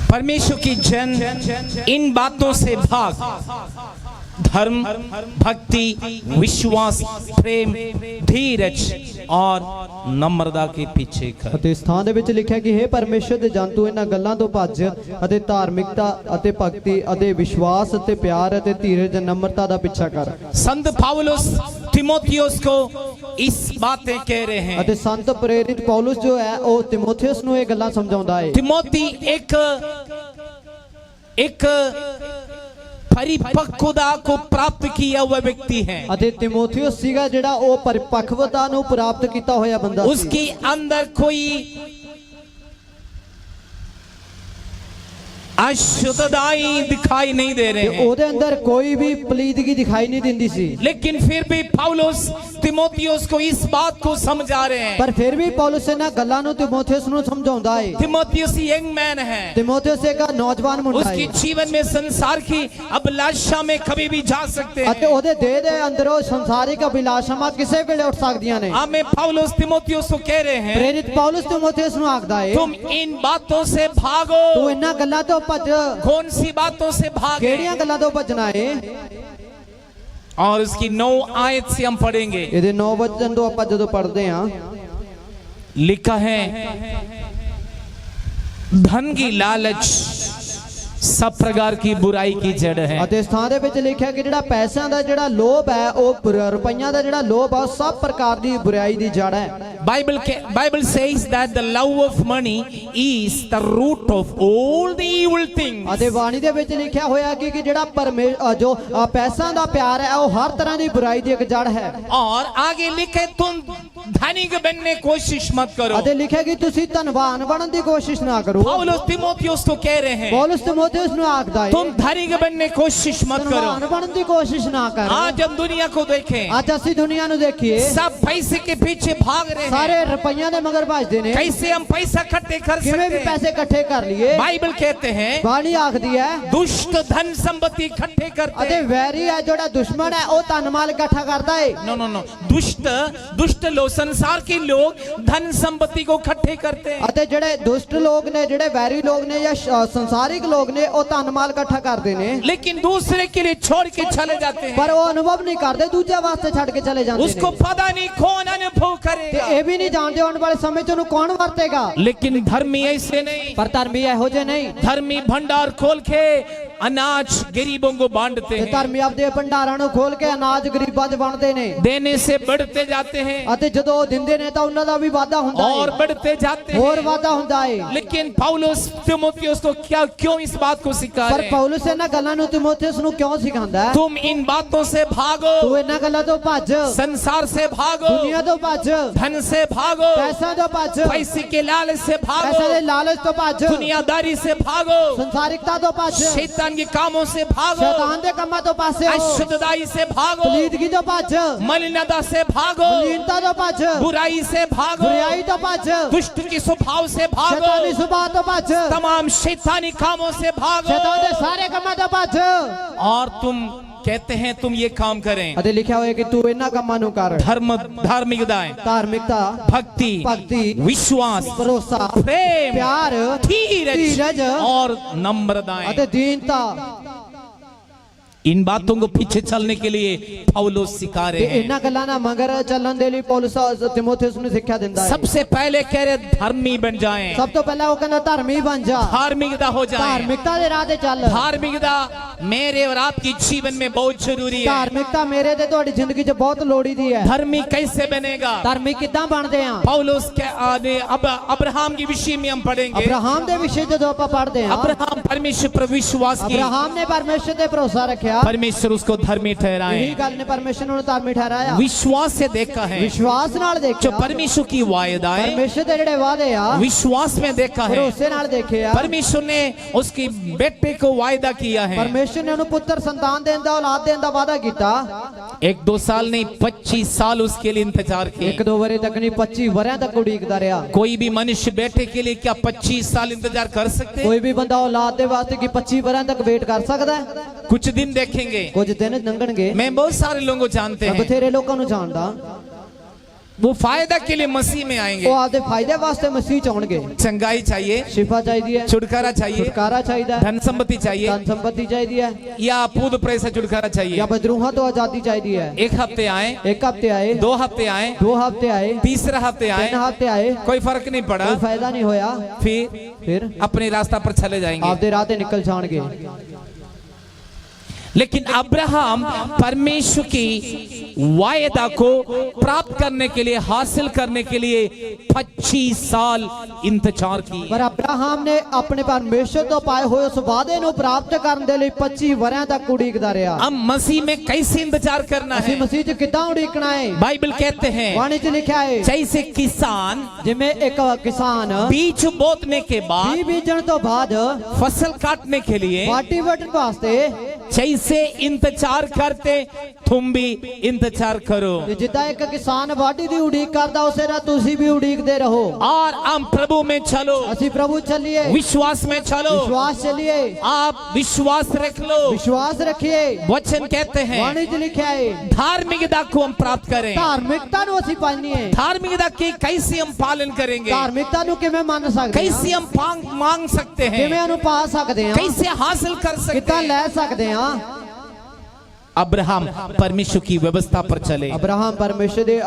परमेश्वर की जन इन बातों से भाग, धर्म, भक्ति, विश्वास, प्रेम, धीरज और नम्रता के पीछे कर। ਅਤੇ ਸਥਾਨ ਦੇ ਵਿੱਚ ਲਿਖਿਆ ਕਿ हे ਪਰਮੇਸ਼ਰ ਦੇ ਜਨ ਤੂੰ ਇਹਨਾਂ ਗੱਲਾਂ ਤੋਂ ਭੱਜ ਅਤੇ ਧਾਰਮਿਕਤਾ ਅਤੇ ਭਗਤੀ ਅਤੇ ਵਿਸ਼ਵਾਸ ਅਤੇ ਪਿਆਰ ਅਤੇ ਧੀਰਜ ਤੇ ਨम्रता ਦਾ ਪਿੱਛਾ ਕਰ। संत पौलुस तिमोथियुस को इस बातें कह रहे हैं। ਅਤੇ ਸੰਤ ਪ੍ਰੇਰਿਤ ਪੌਲਸ ਜੋ ਹੈ ਉਹ ਤਿਮੋਥਿਉਸ ਨੂੰ ਇਹ ਗੱਲਾਂ ਸਮਝਾਉਂਦਾ ਹੈ। तिमोथी एक परिपक्वता को प्राप्त किया हुआ व्यक्ति है। ਅਤੇ ਤਿਮੋਥਿਉਸ ਸੀਗਾ ਜਿਹੜਾ ਉਹ ਪਰਿਪੱਕਵਤਾ ਨੂੰ ਪ੍ਰਾਪਤ ਕੀਤਾ ਹੋਇਆ ਬੰਦਾ ਸੀ। उसके अंदर कोई अशुद्धताएं दिखाई नहीं दे रहे हैं। ਉਹਦੇ ਅੰਦਰ ਕੋਈ ਵੀ ਪਲੀਦਗੀ ਦਿਖਾਈ ਨਹੀਂ ਦਿੰਦੀ ਸੀ। लेकिन फिर भी पौलुस तिमोथियुस को इस बात को समझा रहे हैं। ਪਰ ਫਿਰ ਵੀ ਪੌਲਸ ਇਹਨਾਂ ਗੱਲਾਂ ਨੂੰ ਤਿਮੋਥਿਉਸ ਨੂੰ ਸਮਝਾਉਂਦਾ ਹੈ। तिमोथियुस यंग मैन है। ਤਿਮੋਥਿਉਸ ਇੱਕ ਨੌਜਵਾਨ ਮੁੰਡਾ ਹੈ। उसके जीवन में संसार की अभिलाषा में कभी भी जा सकते हैं। ਅਤੇ ਉਹਦੇ ਦੇਹ ਦੇ ਅੰਦਰੋਂ ਸੰਸਾਰਿਕ ਅਭਿਲਾਸ਼ਾਵਾਂ ਕਿਸੇ ਵੇਲੇ ਉੱਠ ਸਕਦੀਆਂ ਨੇ। हमें पौलुस तिमोथियुस को कह रहे हैं, ਪ੍ਰੇਰਿਤ ਪੌਲਸ ਤਿਮੋਥਿਉਸ ਨੂੰ ਆਖਦਾ ਹੈ तुम इन बातों से भागो। ਤੂੰ ਇਹਨਾਂ ਗੱਲਾਂ ਤੋਂ ਭੱਜ। कौन सी बातों से भागे? ਕਿਹੜੀਆਂ ਗੱਲਾਂ ਤੋਂ ਭੱਜਣਾ ਹੈ? और उसकी 9 आयत से हम पढ़ेंगे। ਇਹਦੇ 9 ਵਚਨ ਤੋਂ ਆਪਾਂ ਜਦੋਂ ਪੜ੍ਹਦੇ ਹਾਂ लिखा है, धन की लालच सब प्रकार की बुराई की जड़ है। ਅਤੇ ਸਥਾਨ ਦੇ ਵਿੱਚ ਲਿਖਿਆ ਕਿ ਜਿਹੜਾ ਪੈਸਿਆਂ ਦਾ ਜਿਹੜਾ ਲੋਭ ਹੈ ਉਹ ਰੁਪਈਆਂ ਦਾ ਜਿਹੜਾ ਲੋਭ ਹੈ ਉਹ ਸਭ ਪ੍ਰਕਾਰ ਦੀ ਬੁਰਾਈ ਦੀ ਜੜ ਹੈ। Bible says that the love of money is the root of all the evil things। ਅਤੇ ਬਾਣੀ ਦੇ ਵਿੱਚ ਲਿਖਿਆ ਹੋਇਆ ਕਿ ਜਿਹੜਾ ਜੋ ਪੈਸਿਆਂ ਦਾ ਪਿਆਰ ਹੈ ਉਹ ਹਰ ਤਰ੍ਹਾਂ ਦੀ ਬੁਰਾਈ ਦੀ ਇੱਕ ਜੜ ਹੈ। और आगे लिखे, तुम धनिक बनने की कोशिश मत करो। ਅਤੇ ਲਿਖਿਆ ਕਿ ਤੁਸੀਂ ਧਨਵਾਨ ਬਣਨ ਦੀ ਕੋਸ਼ਿਸ਼ ਨਾ ਕਰੋ। पौलुस तिमोथियुस को कह रहे हैं, ਪੌਲਸ ਤਿਮੋਥਿਉਸ ਨੂੰ ਆਖਦਾ ਹੈ तुम धनिक बनने की कोशिश मत ਧਨਵਾਨ करो। ਬਣਨ ਦੀ ਕੋਸ਼ਿਸ਼ ਨਾ ਕਰ। आज हम दुनिया को देखें, ਅੱਜ ਅਸੀਂ ਦੁਨੀਆ ਨੂੰ ਦੇਖੀਏ सब पैसे के पीछे भाग रहे हैं। ਸਾਰੇ ਰੁਪਈਆਂ ਦੇ ਮਗਰ ਭੱਜਦੇ ਨੇ। कैसे हम पैसा इकट्ठे कर ਕਿਵੇਂ सकते ਵੀ हैं? ਪੈਸੇ ਇਕੱਠੇ ਕਰ ਲਈਏ। बाइबल कहते हैं, ਬਾਣੀ ਆਖਦੀ ਹੈ दुष्ट धन संपत्ति इकट्ठे करते ਅਤੇ हैं। ਵੈਰੀ ਹੈ ਜਿਹੜਾ ਦੁਸ਼ਮਣ ਹੈ ਉਹ ਧਨ ਮਾਲ ਇਕੱਠਾ ਕਰਦਾ ਹੈ। नो नो नो, दुष्ट लोग, संसार के लोग धन संपत्ति को इकट्ठे करते हैं। ਅਤੇ ਜਿਹੜੇ ਦੁਸ਼ਟ ਲੋਕ ਨੇ ਜਿਹੜੇ ਵੈਰੀ ਲੋਕ ਨੇ ਜਾਂ ਸੰਸਾਰਿਕ ਲੋਕ ਨੇ ਉਹ ਧਨ ਮਾਲ ਇਕੱਠਾ ਕਰਦੇ ਨੇ। लेकिन दूसरे के लिए छोड़ के चले जाते हैं। ਪਰ ਉਹ ਅਨੁਭਵ ਨਹੀਂ ਕਰਦੇ, ਦੂਜੇ ਵਾਸਤੇ ਛੱਡ ਕੇ ਚਲੇ ਜਾਂਦੇ उसको ਨੇ। पता नहीं कौन अनुभव ਤੇ करेगा। ਇਹ ਵੀ ਨਹੀਂ ਜਾਣਦੇ ਆਉਣ ਵਾਲੇ ਸਮੇਂ 'ਚ ਉਹਨੂੰ ਕੌਣ ਵਰਤੇਗਾ। लेकिन धर्मी ऐसे नहीं। ਪਰ ਧਰਮੀ ਇਹੋ ਜਿਹੇ ਨਹੀਂ। धर्मी भंडार खोल के अनाज गरीबों को बांटते ਤੇ हैं, ਧਰਮੀ ਆਪਦੇ ਭੰਡਾਰਾਂ ਨੂੰ ਖੋਲ ਕੇ ਅਨਾਜ ਗਰੀਬਾਂ 'ਚ ਵੰਡਦੇ ਨੇ। देने से बढ़ते जाते हैं ਅਤੇ ਜਦੋਂ ਉਹ ਦਿੰਦੇ ਨੇ ਤਾਂ ਉਹਨਾਂ ਦਾ ਵੀ ਵਾਧਾ ਹੁੰਦਾ और ਹੈ, बढ़ते जाते ਹੋਰ हैं। ਵਾਧਾ ਹੁੰਦਾ ਹੈ। लेकिन पौलुस तिमोथियुस को क्यों इस बात को सिखा ਪਰ रहे हैं? ਪੌਲਸ ਇਹਨਾਂ ਗੱਲਾਂ ਨੂੰ ਤਿਮੋਥਿਉਸ ਨੂੰ ਕਿਉਂ ਸਿਖਾਉਂਦਾ ਹੈ? तुम इन बातों से भागो, ਤੂੰ ਇਹਨਾਂ ਗੱਲਾਂ ਤੋਂ ਭੱਜ, संसार से भागो, ਦੁਨੀਆ ਤੋਂ ਭੱਜ, धन से भागो, ਪੈਸਿਆਂ ਤੋਂ ਭੱਜ, पैसे के लालच से ਪੈਸੇ भागो, ਦੇ ਲਾਲਚ ਤੋਂ ਭੱਜ, दुनियादारी से भागो, ਸੰਸਾਰਿਕਤਾ ਤੋਂ ਭੱਜ, शैतान के कामों से भागो, ਸ਼ੈਤਾਨ ਦੇ ਕੰਮਾਂ ਤੋਂ ਪਾਸੇ ਹੋ, अशुद्धताई से भागो, ਪਲੀਦਗੀ ਤੋਂ ਭੱਜ, मलिनता से भागो, ਮਲੀਨਤਾ ਤੋਂ ਭੱਜ, बुराई से भागो, ਬੁਰਾਈ ਤੋਂ ਭੱਜ, दुष्ट के स्वभाव से भागो, ਸ਼ੈਤਾਨੀ ਸੁਭਾਅ ਤੋਂ ਭੱਜ, तमाम शैतानी कामों से भागो। ਸ਼ੈਤਾਨ ਦੇ ਸਾਰੇ ਕੰਮਾਂ ਤੋਂ ਭੱਜ। और तुम कहते हैं तुम ये काम करें। ਅਤੇ ਲਿਖਿਆ ਹੋਇਆ ਕਿ ਤੂੰ ਇਹਨਾਂ ਕੰਮਾਂ ਨੂੰ ਕਰ। धार्मिकताएं, ਧਾਰਮਿਕਤਾ, भक्ति, ਭਗਤੀ, विश्वास, ਭਰੋਸਾ, प्रेम, ਪਿਆਰ, धीरज धीरज और नम्रताएं, ਅਤੇ ਦੀਨਤਾ। इन बातों को पीछे चलने के लिए पौलुस सिखा ਤੇ रहे हैं। ਇਹਨਾਂ ਗੱਲਾਂ ਨਾਲ ਮਗਰ ਚੱਲਣ ਦੇ ਲਈ ਪੌਲਸ ਤਿਮੋਥਿਉਸ ਨੂੰ ਸਿੱਖਿਆ ਦਿੰਦਾ ਹੈ। सबसे पहले कह रहे धर्मी बन जाएं, ਸਭ ਤੋਂ ਪਹਿਲਾਂ ਉਹ ਕਹਿੰਦਾ ਧਰਮੀ ਬਣ ਜਾ, धार्मिकता हो जाए। ਧਾਰਮਿਕਤਾ ਦੇ ਰਾਹ ਤੇ ਚੱਲ। धार्मिकता मेरे और आपके जीवन में बहुत जरूरी है। ਧਾਰਮਿਕਤਾ ਮੇਰੇ ਤੇ ਤੁਹਾਡੀ ਜ਼ਿੰਦਗੀ 'ਚ ਬਹੁਤ ਲੋੜੀਦੀ ਹੈ। धर्मी कैसे बनेगा? ਧਰਮੀ ਕਿੱਦਾਂ ਬਣਦੇ ਆ? पौलुस के अब अब्राहम के विषय में हम पढ़ेंगे। ਅਬਰਾਹਮ ਦੇ ਵਿਸ਼ੇ ਜਦੋਂ ਆਪਾਂ ਪੜ੍ਹਦੇ ਆ, अब्राहम परमेश्वर पर विश्वास किया, ਅਬਰਾਹਮ ਨੇ ਪਰਮੇਸ਼ਰ ਤੇ ਭਰੋਸਾ ਰੱਖਿਆ। परमेश्वर उसको धर्मी ठहराए। ਇਹੀ ਗੱਲ ਨੇ ਪਰਮੇਸ਼ਰ ਨੂੰ ਧਰਮੀ ਠਹਿਰਾਇਆ। विश्वास से देखा है, ਵਿਸ਼ਵਾਸ ਨਾਲ जो ਦੇਖਿਆ। परमेश्वर की वायदाएं ਪਰਮੇਸ਼ਰ ਦੇ ਜਿਹੜੇ ਵਾਅਦੇ ਆ विश्वास में देखा है। ਭਰੋਸੇ ਨਾਲ ਦੇਖੇ ਆ। परमेश्वर ने उसकी बेटे को वायदा किया है। ਪਰਮੇਸ਼ਰ ਨੇ ਉਹਨੂੰ ਪੁੱਤਰ ਸੰਤਾਨ ਦੇਣ ਦਾ, ਔਲਾਦ ਦੇਣ ਦਾ ਵਾਅਦਾ ਕੀਤਾ। 1-2 साल नहीं, 25 साल उसके लिए इंतजार किया। 1-2 ਵਰੇ तक नहीं, 25 ਵਰਿਆਂ तक ਉਡੀਕਦਾ ਰਿਹਾ। कोई भी मनुष्य बेटे के लिए क्या 25 साल इंतजार कर सकते हैं? ਕੋਈ ਵੀ ਬੰਦਾ ਔਲਾਦ ਦੇ ਵਾਸਤੇ ਕੀ 25 ਵਰਿਆਂ तक ਵੇਟ ਕਰ ਸਕਦਾ ਹੈ? कुछ दिन देखेंगे। ਕੁਝ ਦਿਨ ਲੰਘਣਗੇ। मैं बहुत सारे लोगों को जानते ਮੈਂ हैं, ਬਥੇਰੇ ਲੋਕਾਂ ਨੂੰ ਜਾਣਦਾ। वो फायदा के लिए मसीह में ਉਹ आएंगे। ਆਪਦੇ ਫਾਇਦੇ ਵਾਸਤੇ ਮਸੀਹ ਚ ਆਉਣਗੇ। चंगाई चाहिए, ਸ਼ਿਫਾ ਚਾਹੀਦੀ ਹੈ, छुटकारा चाहिए, ਛੁਟਕਾਰਾ ਚਾਹੀਦਾ ਹੈ, धन संपत्ति चाहिए, ਧਨ ਸੰਪत्ति ਚਾਹੀਦੀ ਹੈ, या पूर्ण प्रेस से छुटकारा चाहिए। ਜਾਂ ਬਦਰੂਹਾਂ ਤੋਂ ਆਜ਼ਾਦੀ ਚਾਹੀਦੀ ਹੈ। एक हफ्ते आए, ਇੱਕ ਹਫ਼ਤੇ ਆਏ, 2 हफ्ते आए, 2 ਹਫ਼ਤੇ ਆਏ, तीसरा हफ्ते आए, 3 ਹਫ਼ਤੇ ਆਏ, कोई फर्क नहीं पड़ा, ਕੋਈ ਫਾਇਦਾ नहीं ਹੋਇਆ। फिर ਫਿਰ अपने रास्ता पर चले जाएंगे। ਆਪਦੇ ਰਾਹ ਤੇ ਨਿਕਲ ਜਾਣਗੇ। लेकिन अब्राहम परमेश्वर की वायदा को प्राप्त करने के लिए, हासिल करने के लिए 25 साल इंतजार की। ਪਰ ਅਬਰਾਹਮ ਨੇ ਆਪਣੇ ਪਰਮੇਸ਼ਰ ਤੋਂ ਪਾਏ ਹੋਏ ਉਸ ਵਾਅਦੇ ਨੂੰ ਪ੍ਰਾਪਤ ਕਰਨ ਦੇ ਲਈ 25 ਵਰਿਆਂ ਤੱਕ ਉਡੀਕਦਾ ਰਿਹਾ। हम मसीह में कैसे इंतजार करना ਅਸੀਂ है? ਮਸੀਹ 'ਚ ਕਿੱਦਾਂ ਉਡੀਕਣਾ ਹੈ? बाइबल कहते हैं ਬਾਣੀ 'ਚ ਲਿਖਿਆ ਹੈ जैसे किसान ਜਿਵੇਂ ਇੱਕ ਕਿਸਾਨ बीज बोतने के ਬੀਜ बाद ਬੀਜਣ ਤੋਂ ਬਾਅਦ फसल काटने के लिए ਵਾਟੀ ਵੱਢਣ ਵਾਸਤੇ जैसे इंतजार करते, तुम भी इंतजार करो। ਤੇ ਜਿੱਦਾਂ ਇੱਕ ਕਿਸਾਨ ਵਾਢੀ ਦੀ ਉਡੀਕ ਕਰਦਾ ਉਸੇ ਤਰ੍ਹਾਂ ਤੁਸੀਂ ਵੀ ਉਡੀਕਦੇ ਰਹੋ। और हम प्रभु में चलो, ਅਸੀਂ ਪ੍ਰਭु ਚੱਲੀਏ, विश्वास में चलो। ਵਿਸ਼ਵਾਸ ਚੱਲੀਏ, आप विश्वास रख लो। ਵਿਸ਼ਵਾਸ ਰੱਖੀਏ। वचन कहते हैं ਬਾਣੀ 'ਚ ਲਿਖਿਆ ਹੈ धार्मिकता को हम प्राप्त करें। ਧਾਰਮਿਕਤਾ ਨੂੰ ਅਸੀਂ ਪਾਣੀ ਹੈ। धार्मिकता की कैसे हम पालन करेंगे? ਧਾਰਮਿਕਤਾ ਨੂੰ ਕਿਵੇਂ ਮੰਨ ਸਕਦੇ ਹਾਂ? कैसे हम मांग सकते हैं? ਕਿਵੇਂ ਉਹਨੂੰ ਪਾ ਸਕਦੇ ਹਾਂ? कैसे हासिल कर सकते ਕਿੱਦਾਂ हैं? ਲੈ ਸਕਦੇ ਹਾਂ? अब्राहम परमेश्वर की व्यवस्था पर चले। ਅਬਰਾਹਮ ਪਰਮੇਸ਼ਰ ਦੇ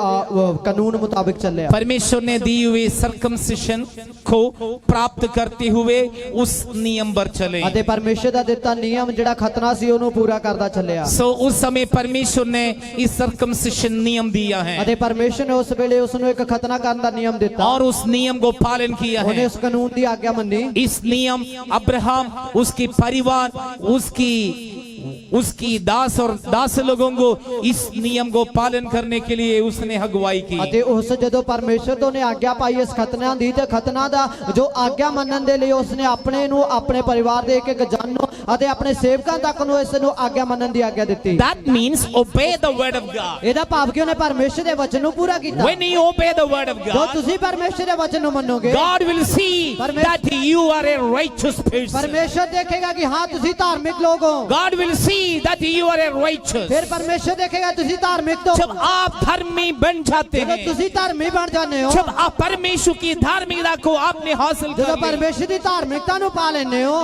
ਕਾਨੂੰਨ ਮੁਤਾਬਿਕ ਚੱਲਿਆ। परमेश्वर ने दी हुई सर्कमसिशन को प्राप्त करते हुए उस नियम पर चले। ਅਤੇ ਪਰਮੇਸ਼ਰ ਦਾ ਦਿੱਤਾ ਨਿਯਮ ਜਿਹੜਾ ਖਤਨਾ ਸੀ ਉਹਨੂੰ ਪੂਰਾ ਕਰਦਾ ਚੱਲਿਆ। सो उस समय परमेश्वर ने इस सर्कमसिशन नियम दिया है ਅਤੇ ਪਰਮੇਸ਼ਰ ਨੇ ਉਸ ਵੇਲੇ ਉਸ ਨੂੰ ਇੱਕ ਖਤਨਾ ਕਰਨ ਦਾ ਨਿਯਮ ਦਿੱਤਾ। और उस नियम को पालन किया ਉਹਨੇ है। ਉਸ ਕਾਨੂੰਨ ਦੀ ਆਗਿਆ ਮੰਨੀ। इस नियम अब्राहम, उसकी परिवार, उसकी दास और दास लोगों को इस नियम को पालन करने के लिए उसने अगुवाई की। ਅਤੇ ਉਸ ਜਦੋਂ ਪਰਮੇਸ਼ਰ ਤੋਂ ਨੇ ਆਗਿਆ ਪਾਈ ਇਸ ਖਤਨਾ ਦੀ ਤੇ ਖਤਨਾ ਦਾ ਜੋ ਆਗਿਆ ਮੰਨਣ ਦੇ ਲਈ ਉਸਨੇ ਆਪਣੇ ਨੂੰ, ਆਪਣੇ ਪਰਿਵਾਰ ਦੇ ਇੱਕ ਜਨ ਨੂੰ ਅਤੇ ਆਪਣੇ ਸੇਵਕਾਂ ਤੱਕ ਨੂੰ ਇਸ ਨੂੰ ਆਗਿਆ ਮੰਨਣ ਦੀ ਆਗਿਆ ਦਿੱਤੀ। That means obey the word of God. ਇਹਦਾ ਭਾਵ ਕਿ ਉਹਨੇ ਪਰਮੇਸ਼ਰ ਦੇ ਵਚਨ ਨੂੰ ਪੂਰਾ ਕੀਤਾ। When you obey the word of ਜੋ God, ਤੁਸੀਂ ਪਰਮੇਸ਼ਰ ਦੇ ਵਚਨ ਨੂੰ ਮੰਨੋਗੇ God will see that you are a righteous person. ਪਰਮੇਸ਼ਰ ਦੇਖੇਗਾ ਕਿ ਹਾਂ ਤੁਸੀਂ ਧਾਰਮਿਕ ਲੋਕ ਹੋ। God will see that you are a righteous. ਫਿਰ ਪਰਮੇਸ਼ਰ ਦੇਖੇਗਾ ਤੁਸੀਂ ਧਾਰਮਿਕ ਹੋ। जब आप धर्मी बन जाते ਜਦੋਂ हैं, ਤੁਸੀਂ ਧਾਰਮੀ ਬਣ ਜਾਂਦੇ ਹੋ, जब आप परमेश्वर की धार्मिकता को आपने हासिल ਜਦੋਂ कर लिया, ਪਰਮੇਸ਼ਰ ਦੀ ਧਾਰਮਿਕਤਾ ਨੂੰ ਪਾ ਲੈਂਦੇ ਹੋ,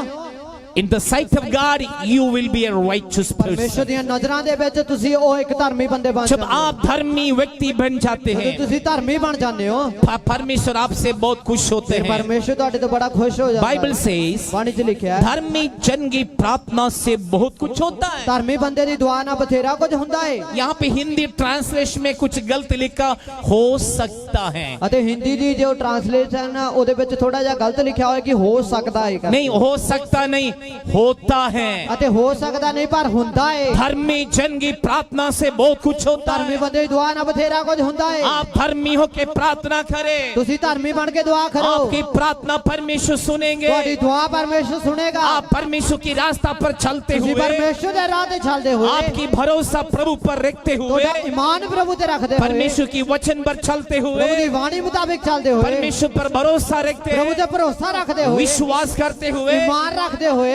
in the sight of God you will be a righteous ਪਰਮੇਸ਼ਰ person. ਦੀਆਂ ਨਜ਼ਰਾਂ ਦੇ ਵਿੱਚ ਤੁਸੀਂ ਉਹ ਇੱਕ ਧਾਰਮੀ ਬੰਦੇ ਬਣ जब ਜਾਂਦੇ ਹੋ। आप धर्मी व्यक्ति बन जाते ਜਦੋਂ हैं, ਤੁਸੀਂ ਧਾਰਮੀ ਬਣ ਜਾਂਦੇ ਹੋ, परमेश्वर आपसे बहुत खुश होते ਫਿਰ हैं। ਪਰਮੇਸ਼ਰ ਤੁਹਾਡੇ ਤੋਂ ਬੜਾ ਖੁਸ਼ ਹੋ ਜਾਂਦਾ बाइबल है। says ਬਾਣੀ 'ਚ ਲਿਖਿਆ ਹੈ धर्मी जन की प्रार्थना से बहुत कुछ होता है। ਧਾਰਮੀ ਬੰਦੇ ਦੀ ਦੁਆ ਨਾਲ ਬਥੇਰਾ ਕੁਝ ਹੁੰਦਾ ਹੈ। यहाँ पे हिंदी ट्रांसलेशन में कुछ गलत लिखा हो सकता है। ਅਤੇ ਹਿੰਦੀ ਦੀ ਜੋ ਟ੍ਰਾਂਸਲੇਸ਼ਨ ਆ ਉਹਦੇ ਵਿੱਚ ਥੋੜਾ ਜਿਹਾ ਗਲਤ ਲਿਖਿਆ ਹੋਇਆ ਕਿ ਹੋ ਸਕਦਾ ਹੈ। नहीं हो सकता, नहीं होता है। ਅਤੇ ਹੋ ਸਕਦਾ ਨਹੀਂ ਪਰ ਹੁੰਦਾ ਹੈ। धर्मी जन की प्रार्थना से बहुत कुछ होता ਧਾਰਮੀ है। ਬੰਦੇ ਦੀ ਦੁਆ ਨਾਲ ਬਥੇਰਾ ਕੁਝ ਹੁੰਦਾ ਹੈ। आप धर्मी होके प्रार्थना करें, ਤੁਸੀਂ ਧਾਰਮੀ ਬਣ ਕੇ ਦੁਆ ਕਰੋ, आपकी प्रार्थना परमेश्वर सुनेंगे। ਤੁਹਾਡੀ ਦੁਆ ਪਰਮੇਸ਼ਰ ਸੁਣੇਗਾ। आप परमेश्वर की रास्ता पर चलते ਤੁਸੀਂ हुए, ਪਰਮੇਸ਼ਰ ਦੇ ਰਾਹ ਤੇ ਚੱਲਦੇ ਹੋਏ, आपकी भरोसा प्रभु पर रखते हुए, ਤੁਹਾਡਾ ਈਮਾਨ ਪ੍ਰਭੂ ਤੇ ਰੱਖਦੇ ਹੋਏ, परमेश्वर की वचन पर चलते ਪ੍ਰਭੂ हुए, ਦੀ ਬਾਣੀ ਮੁਤਾਬਿਕ ਚੱਲਦੇ ਹੋਏ, परमेश्वर पर भरोसा रखते ਪ੍ਰਭੂ हुए, ਤੇ ਭਰੋਸਾ ਰੱਖਦੇ ਹੋਏ, विश्वास करते हुए ਈਮਾਨ ਰੱਖਦੇ ਹੋਏ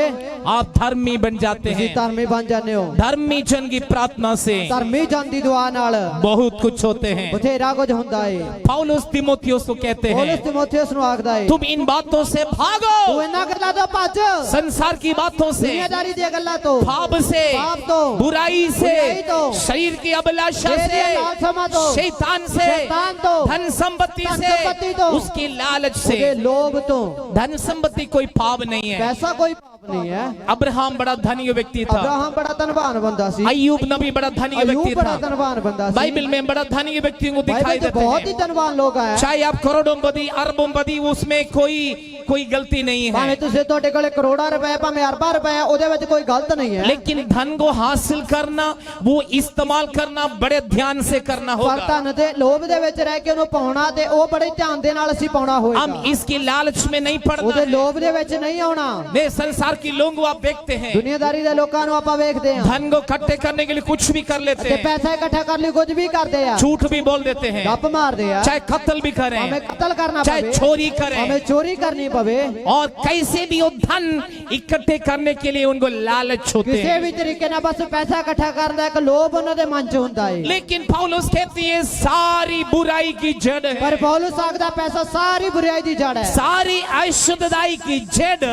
आप धर्मी बन जाते ਤੁਸੀਂ हैं। ਧਰਮੀ ਬਣ ਜਾਂਦੇ ਹੋ। धर्मी जन की प्रार्थना से ਧਰਮੀ ਜਨ ਦੀ ਦੁਆ ਨਾਲ बहुत कुछ होते हैं। ਬਥੇਰਾ ਕੁਝ ਹੁੰਦਾ ਹੈ। पौलुस तिमोथियुस को कहते ਪੌਲਸ हैं, ਤਿਮੋਥੇਉਸ ਨੂੰ ਆਖਦਾ ਹੈ तुम इन बातों से भागो, ਤੂੰ ਇਹਨਾਂ ਗੱਲਾਂ ਤੋਂ ਭੱਜ, संसार की बातों से, ਦੁਨੀਆਦਾਰੀ ਦੀਆਂ ਗੱਲਾਂ ਤੋਂ, पाप से, पाप तो, बुराई से, बुराई तो, शरीर की अभिलाषा तेरी से, लालसा तो, शैतान से, शैतान तो, धन संपत्ति धन से, संपत्ति तो, उसकी लालच ਉਹਦੇ से। ਲੋਭ ਤੋਂ। धन संपत्ति कोई पाप नहीं है। ਪੈਸਾ ਕੋਈ ਪਾਪ ਨਹੀਂ ਹੈ। अब्राहम बड़ा धनी व्यक्ति था। ਅਬਰਾहम बड़ा धनवान बंदा सी। अय्यूब नबी बड़ा धनी अय्यूब व्यक्ति बड़ा था। धनवान बंदा सी। बाइबल में बड़ा धनी व्यक्तियों को दिखाई बाइबल में देते बहुत ही हैं। धनवान लोग आए। चाहे आप करोड़ोंपति, अरबोंपति, उसमें कोई गलती नहीं भाਵੇਂ है। ਤੁਸੀਂ ਤੁਹਾਡੇ ਕੋਲੇ ਕਰੋੜਾਂ ਰੁਪਏ ਭਾਵੇਂ ਅਰਬਾਂ ਰੁਪਏ ਉਹਦੇ ਵਿੱਚ ਕੋਈ ਗਲਤ ਨਹੀਂ ਹੈ। लेकिन धन को हासिल करना, वो इस्तेमाल करना बड़े ध्यान से करना ਪਰ होगा। ਧਨ ਦੇ ਲੋਭ ਦੇ ਵਿੱਚ ਰਹਿ ਕੇ ਉਹਨੂੰ ਪਾਉਣਾ ਤੇ ਉਹ ਬੜੇ ਧਿਆਨ ਦੇ ਨਾਲ ਅਸੀਂ ਪਾਉਣਾ हम ਹੋਏਗਾ। इसकी लालच में नहीं पड़ना ਉਹਦੇ है। ਲੋਭ ਦੇ ਵਿੱਚ ਨਹੀਂ ਆਉਣਾ। नहीं, संसार के लोगों को आप देखते हैं, ਦੁਨੀਆਦਾਰੀ ਦੇ ਲੋਕਾਂ ਨੂੰ ਆਪਾਂ ਵੇਖਦੇ ਹਾਂ धन को इकट्ठे करने के लिए कुछ भी कर लेते ਤੇ हैं, ਪੈਸਾ ਇਕੱਠਾ ਕਰਨ ਲਈ ਕੁਝ ਵੀ ਕਰਦੇ ਆ, झूठ भी बोल देते हैं, ਗੱਪ ਮਾਰਦੇ ਆ, चाहे कत्ल भी हमें करें, कत्ल करना चाहे पवे, चोरी हमें करें, चोरी करनी पवे, और कैसे भी वो धन इकट्ठे करने के लिए उनको लालच होते ਕਿਸੇ हैं। ਵੀ ਤਰੀਕੇ ਨਾਲ ਬਸ ਪੈਸਾ ਇਕੱਠਾ ਕਰਨ ਦਾ ਇੱਕ ਲੋਭ ਉਹਨਾਂ ਦੇ ਮਨ 'ਚ ਹੁੰਦਾ ਹੈ। लेकिन पौलुस कहते हैं सारी बुराई की जड़ है, ਪਰ ਪੌਲੁਸ ਆਖਦਾ ਪੈਸਾ ਸਾਰੀ ਬੁਰਾਈ ਦੀ ਜੜ ਹੈ। सारी अशुद्धताई की जड़,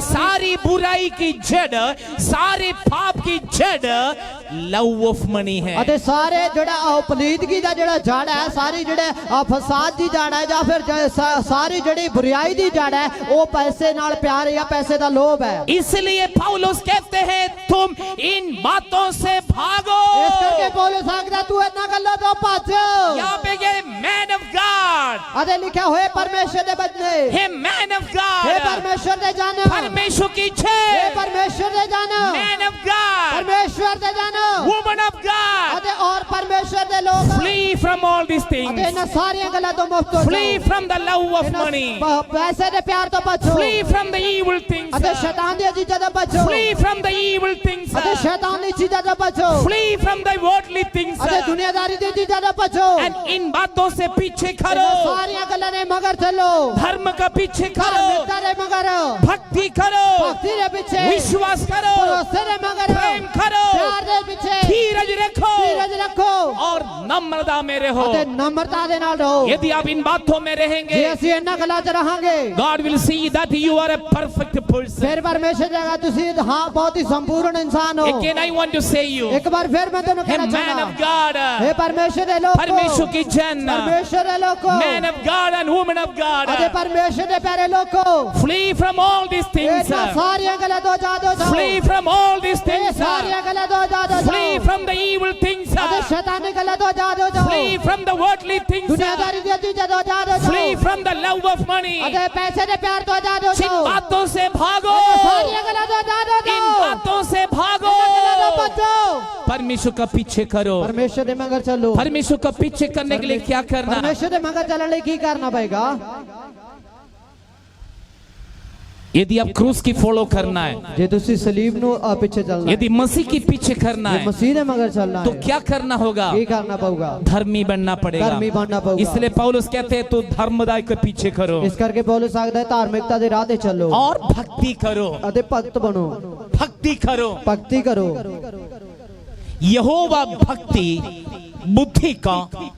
सारी बुराई की जड़, सारे पाप की जड़ लव ऑफ मनी है। ਅਤੇ ਸਾਰੇ ਜਿਹੜਾ ਪਲੀਦਗੀ ਦਾ ਜਿਹੜਾ ਜੜ ਹੈ, ਸਾਰੀ ਜਿਹੜੇ ਫਸਾਦ ਦੀ ਜੜ ਹੈ ਜਾਂ ਫਿਰ ਸਾਰੀ ਜਿਹੜੀ ਬੁਰਾਈ ਦੀ ਜੜ ਹੈ ਉਹ ਪੈਸੇ ਨਾਲ ਪਿਆਰ ਜਾਂ ਪੈਸੇ ਦਾ ਲੋਭ ਹੈ। इसलिए पौलुस कहते हैं तुम इन बातों से भागो। ਇਸ ਕਰਕੇ ਪੌਲੁਸ ਆਖਦਾ ਤੂੰ ਇਹਨਾਂ ਗੱਲਾਂ ਤੋਂ ਭੱਜ। यहाँ पे ये मैन ऑफ गॉड, ਅਤੇ ਲਿਖਿਆ ਹੋਇਆ ਪਰਮੇਸ਼ਰ ਦੇ ਬੰਦੇ, हे मैन ऑफ हे गॉड, परमेश्वर ਦੇ ਜਨ, परमेश्वर की हे छे, परमेश्वर ਦੇ जन, मैन ऑफ गॉड, परमेश्वर ਦੇ जन वुमन ऑफ गॉड, ਅਤੇ ਔਰ ਪਰਮੇਸ਼ਰ ਦੇ ਲੋਕ flee from all these ਅਤੇ things, ਇਹਨਾਂ ਸਾਰੀਆਂ ਗੱਲਾਂ ਤੋਂ ਮੁਕਤ ਹੋ flee ਜਾਓ। from the love of ਇਹਨਾਂ money, ਪੈਸੇ ਦੇ ਪਿਆਰ ਤੋਂ ਬਚੋ flee from the evil things, ਅਤੇ ਸ਼ੈਤਾਨ ਦੀਆਂ ਚੀਜ਼ਾਂ ਤੋਂ ਬਚੋ flee from the evil things, ਅਤੇ ਸ਼ੈਤਾਨ ਦੀ ਚੀਜ਼ਾਂ ਤੋਂ ਬਚੋ flee from the worldly things, ਅਤੇ ਦੁਨੀਆਦਾਰੀ ਦੀਆਂ ਚੀਜ਼ਾਂ ਤੋਂ बचो। and इन बातों से पीछे करो, सारियां गल्लां ने मगर चलो, धर्म का पीछे करो, धार्मिकता ने मगर, भक्ति करो, भक्ति ने पीछे, विश्वास करो, भरोसे ने मगर, प्रेम करो, प्यार ने पीछे, धीरज रखो धीरज रखो और नम्रता में रहो। ਅਤੇ ਨਮਰਤਾ ਦੇ ਨਾਲ ਰਹੋ। यदि आप इन बातों में ਜੇ रहेंगे, ਅਸੀਂ ਇਹਨਾਂ ਗੱਲਾਂ 'ਚ ਰਹਾਂਗੇ God will see that you are a perfect person. ਫਿਰ ਪਰਮੇਸ਼ਰ ਜਗਾ ਤੁਸੀਂ ਹਾਂ ਬਹੁਤ ਹੀ ਸੰਪੂਰਨ ਇਨਸਾਨ ਹੋ। Again I want to say you, ਇੱਕ ਵਾਰ ਫਿਰ ਮੈਂ ਤੁਹਾਨੂੰ a ਕਹਿਣਾ man of ਚਾਹੁੰਦਾ, God, हे परमेश्वर ਦੇ ਲੋਕੋ, परमेश्वर की जन, परमेश्वर ਦੇ ਲੋਕੋ, man of God and woman of ਅਤੇ God, ਪਰਮੇਸ਼ਰ ਦੇ ਪਿਆਰੇ ਲੋਕੋ, flee from all these things, ਇਹਨਾਂ ਸਾਰੀਆਂ ਗੱਲਾਂ ਤੋਂ ਆਜ਼ਾਦ ਹੋ ਜਾਓ। flee from all these ਇਹ things, ਸਾਰੀਆਂ ਗੱਲਾਂ ਤੋਂ ਆਜ਼ਾਦ ਹੋ flee ਜਾਓ from the evil things, ਅਤੇ ਸ਼ੈਤਾਨੀ ਗੱਲਾਂ ਤੋਂ ਆਜ਼ਾਦ ਹੋ ਜਾਓ। flee from the worldly things, ਦੁਨੀਆਦਾਰੀ ਦੀਆਂ ਚੀਜ਼ਾਂ ਤੋਂ ਆਜ਼ਾਦ ਹੋ flee ਜਾਓ from the love of money. ਅਤੇ ਪੈਸੇ ਦੇ ਪਿਆਰ ਤੋਂ ਆਜ਼ਾਦ ਹੋ इन ਜਾਓ। बातों से भागो, ਸਾਰੀਆਂ ਗੱਲਾਂ ਤੋਂ ਆਜ਼ਾਦ ਹੋ इन ਜਾਓ। बातों से भागो, ਇਹਨਾਂ ਗੱਲਾਂ ਤੋਂ ਬਚੋ। परमेश्वर का पीछे करो। ਪਰਮੇਸ਼ਰ ਦੇ ਮਗਰ ਚੱਲੋ। परमेश्वर का पीछे करने के लिए क्या करना? ਪਰਮੇਸ਼ਰ ਦੇ ਮਗਰ ਚੱਲਣ ਲਈ ਕੀ ਕਰਨਾ ਪਏਗਾ? यदि आप क्रूस की फॉलो करना है, ਜੇ ਤੁਸੀਂ ਸਲੀਬ ਨੂੰ ਪਿੱਛੇ ਚੱਲਣਾ ਹੈ, यदि मसीह की पीछे करना ਜੇ है, ਮਸੀਹ ਦੇ ਮਗਰ ਚੱਲਣਾ तो ਹੈ, क्या करना होगा? ਕੀ ਕਰਨਾ ਪਊਗਾ? धर्मी बनना पड़ेगा। धर्मी बनना पड़ेगा। इसलिए पौलुस कहते हैं तो धर्मदाय के पीछे करो ਇਸ ਕਰਕੇ ਪੌਲੁਸ ਆਖਦਾ ਹੈ ਧਾਰਮਿਕਤਾ ਦੇ ਰਾਹ ਤੇ ਚੱਲੋ और भक्ति करो, ਅਤੇ ਭਗਤ ਬਣੋ। भक्ति करो। ਭਗਤੀ ਕਰੋ। यहोवा भक्ति बुद्धि का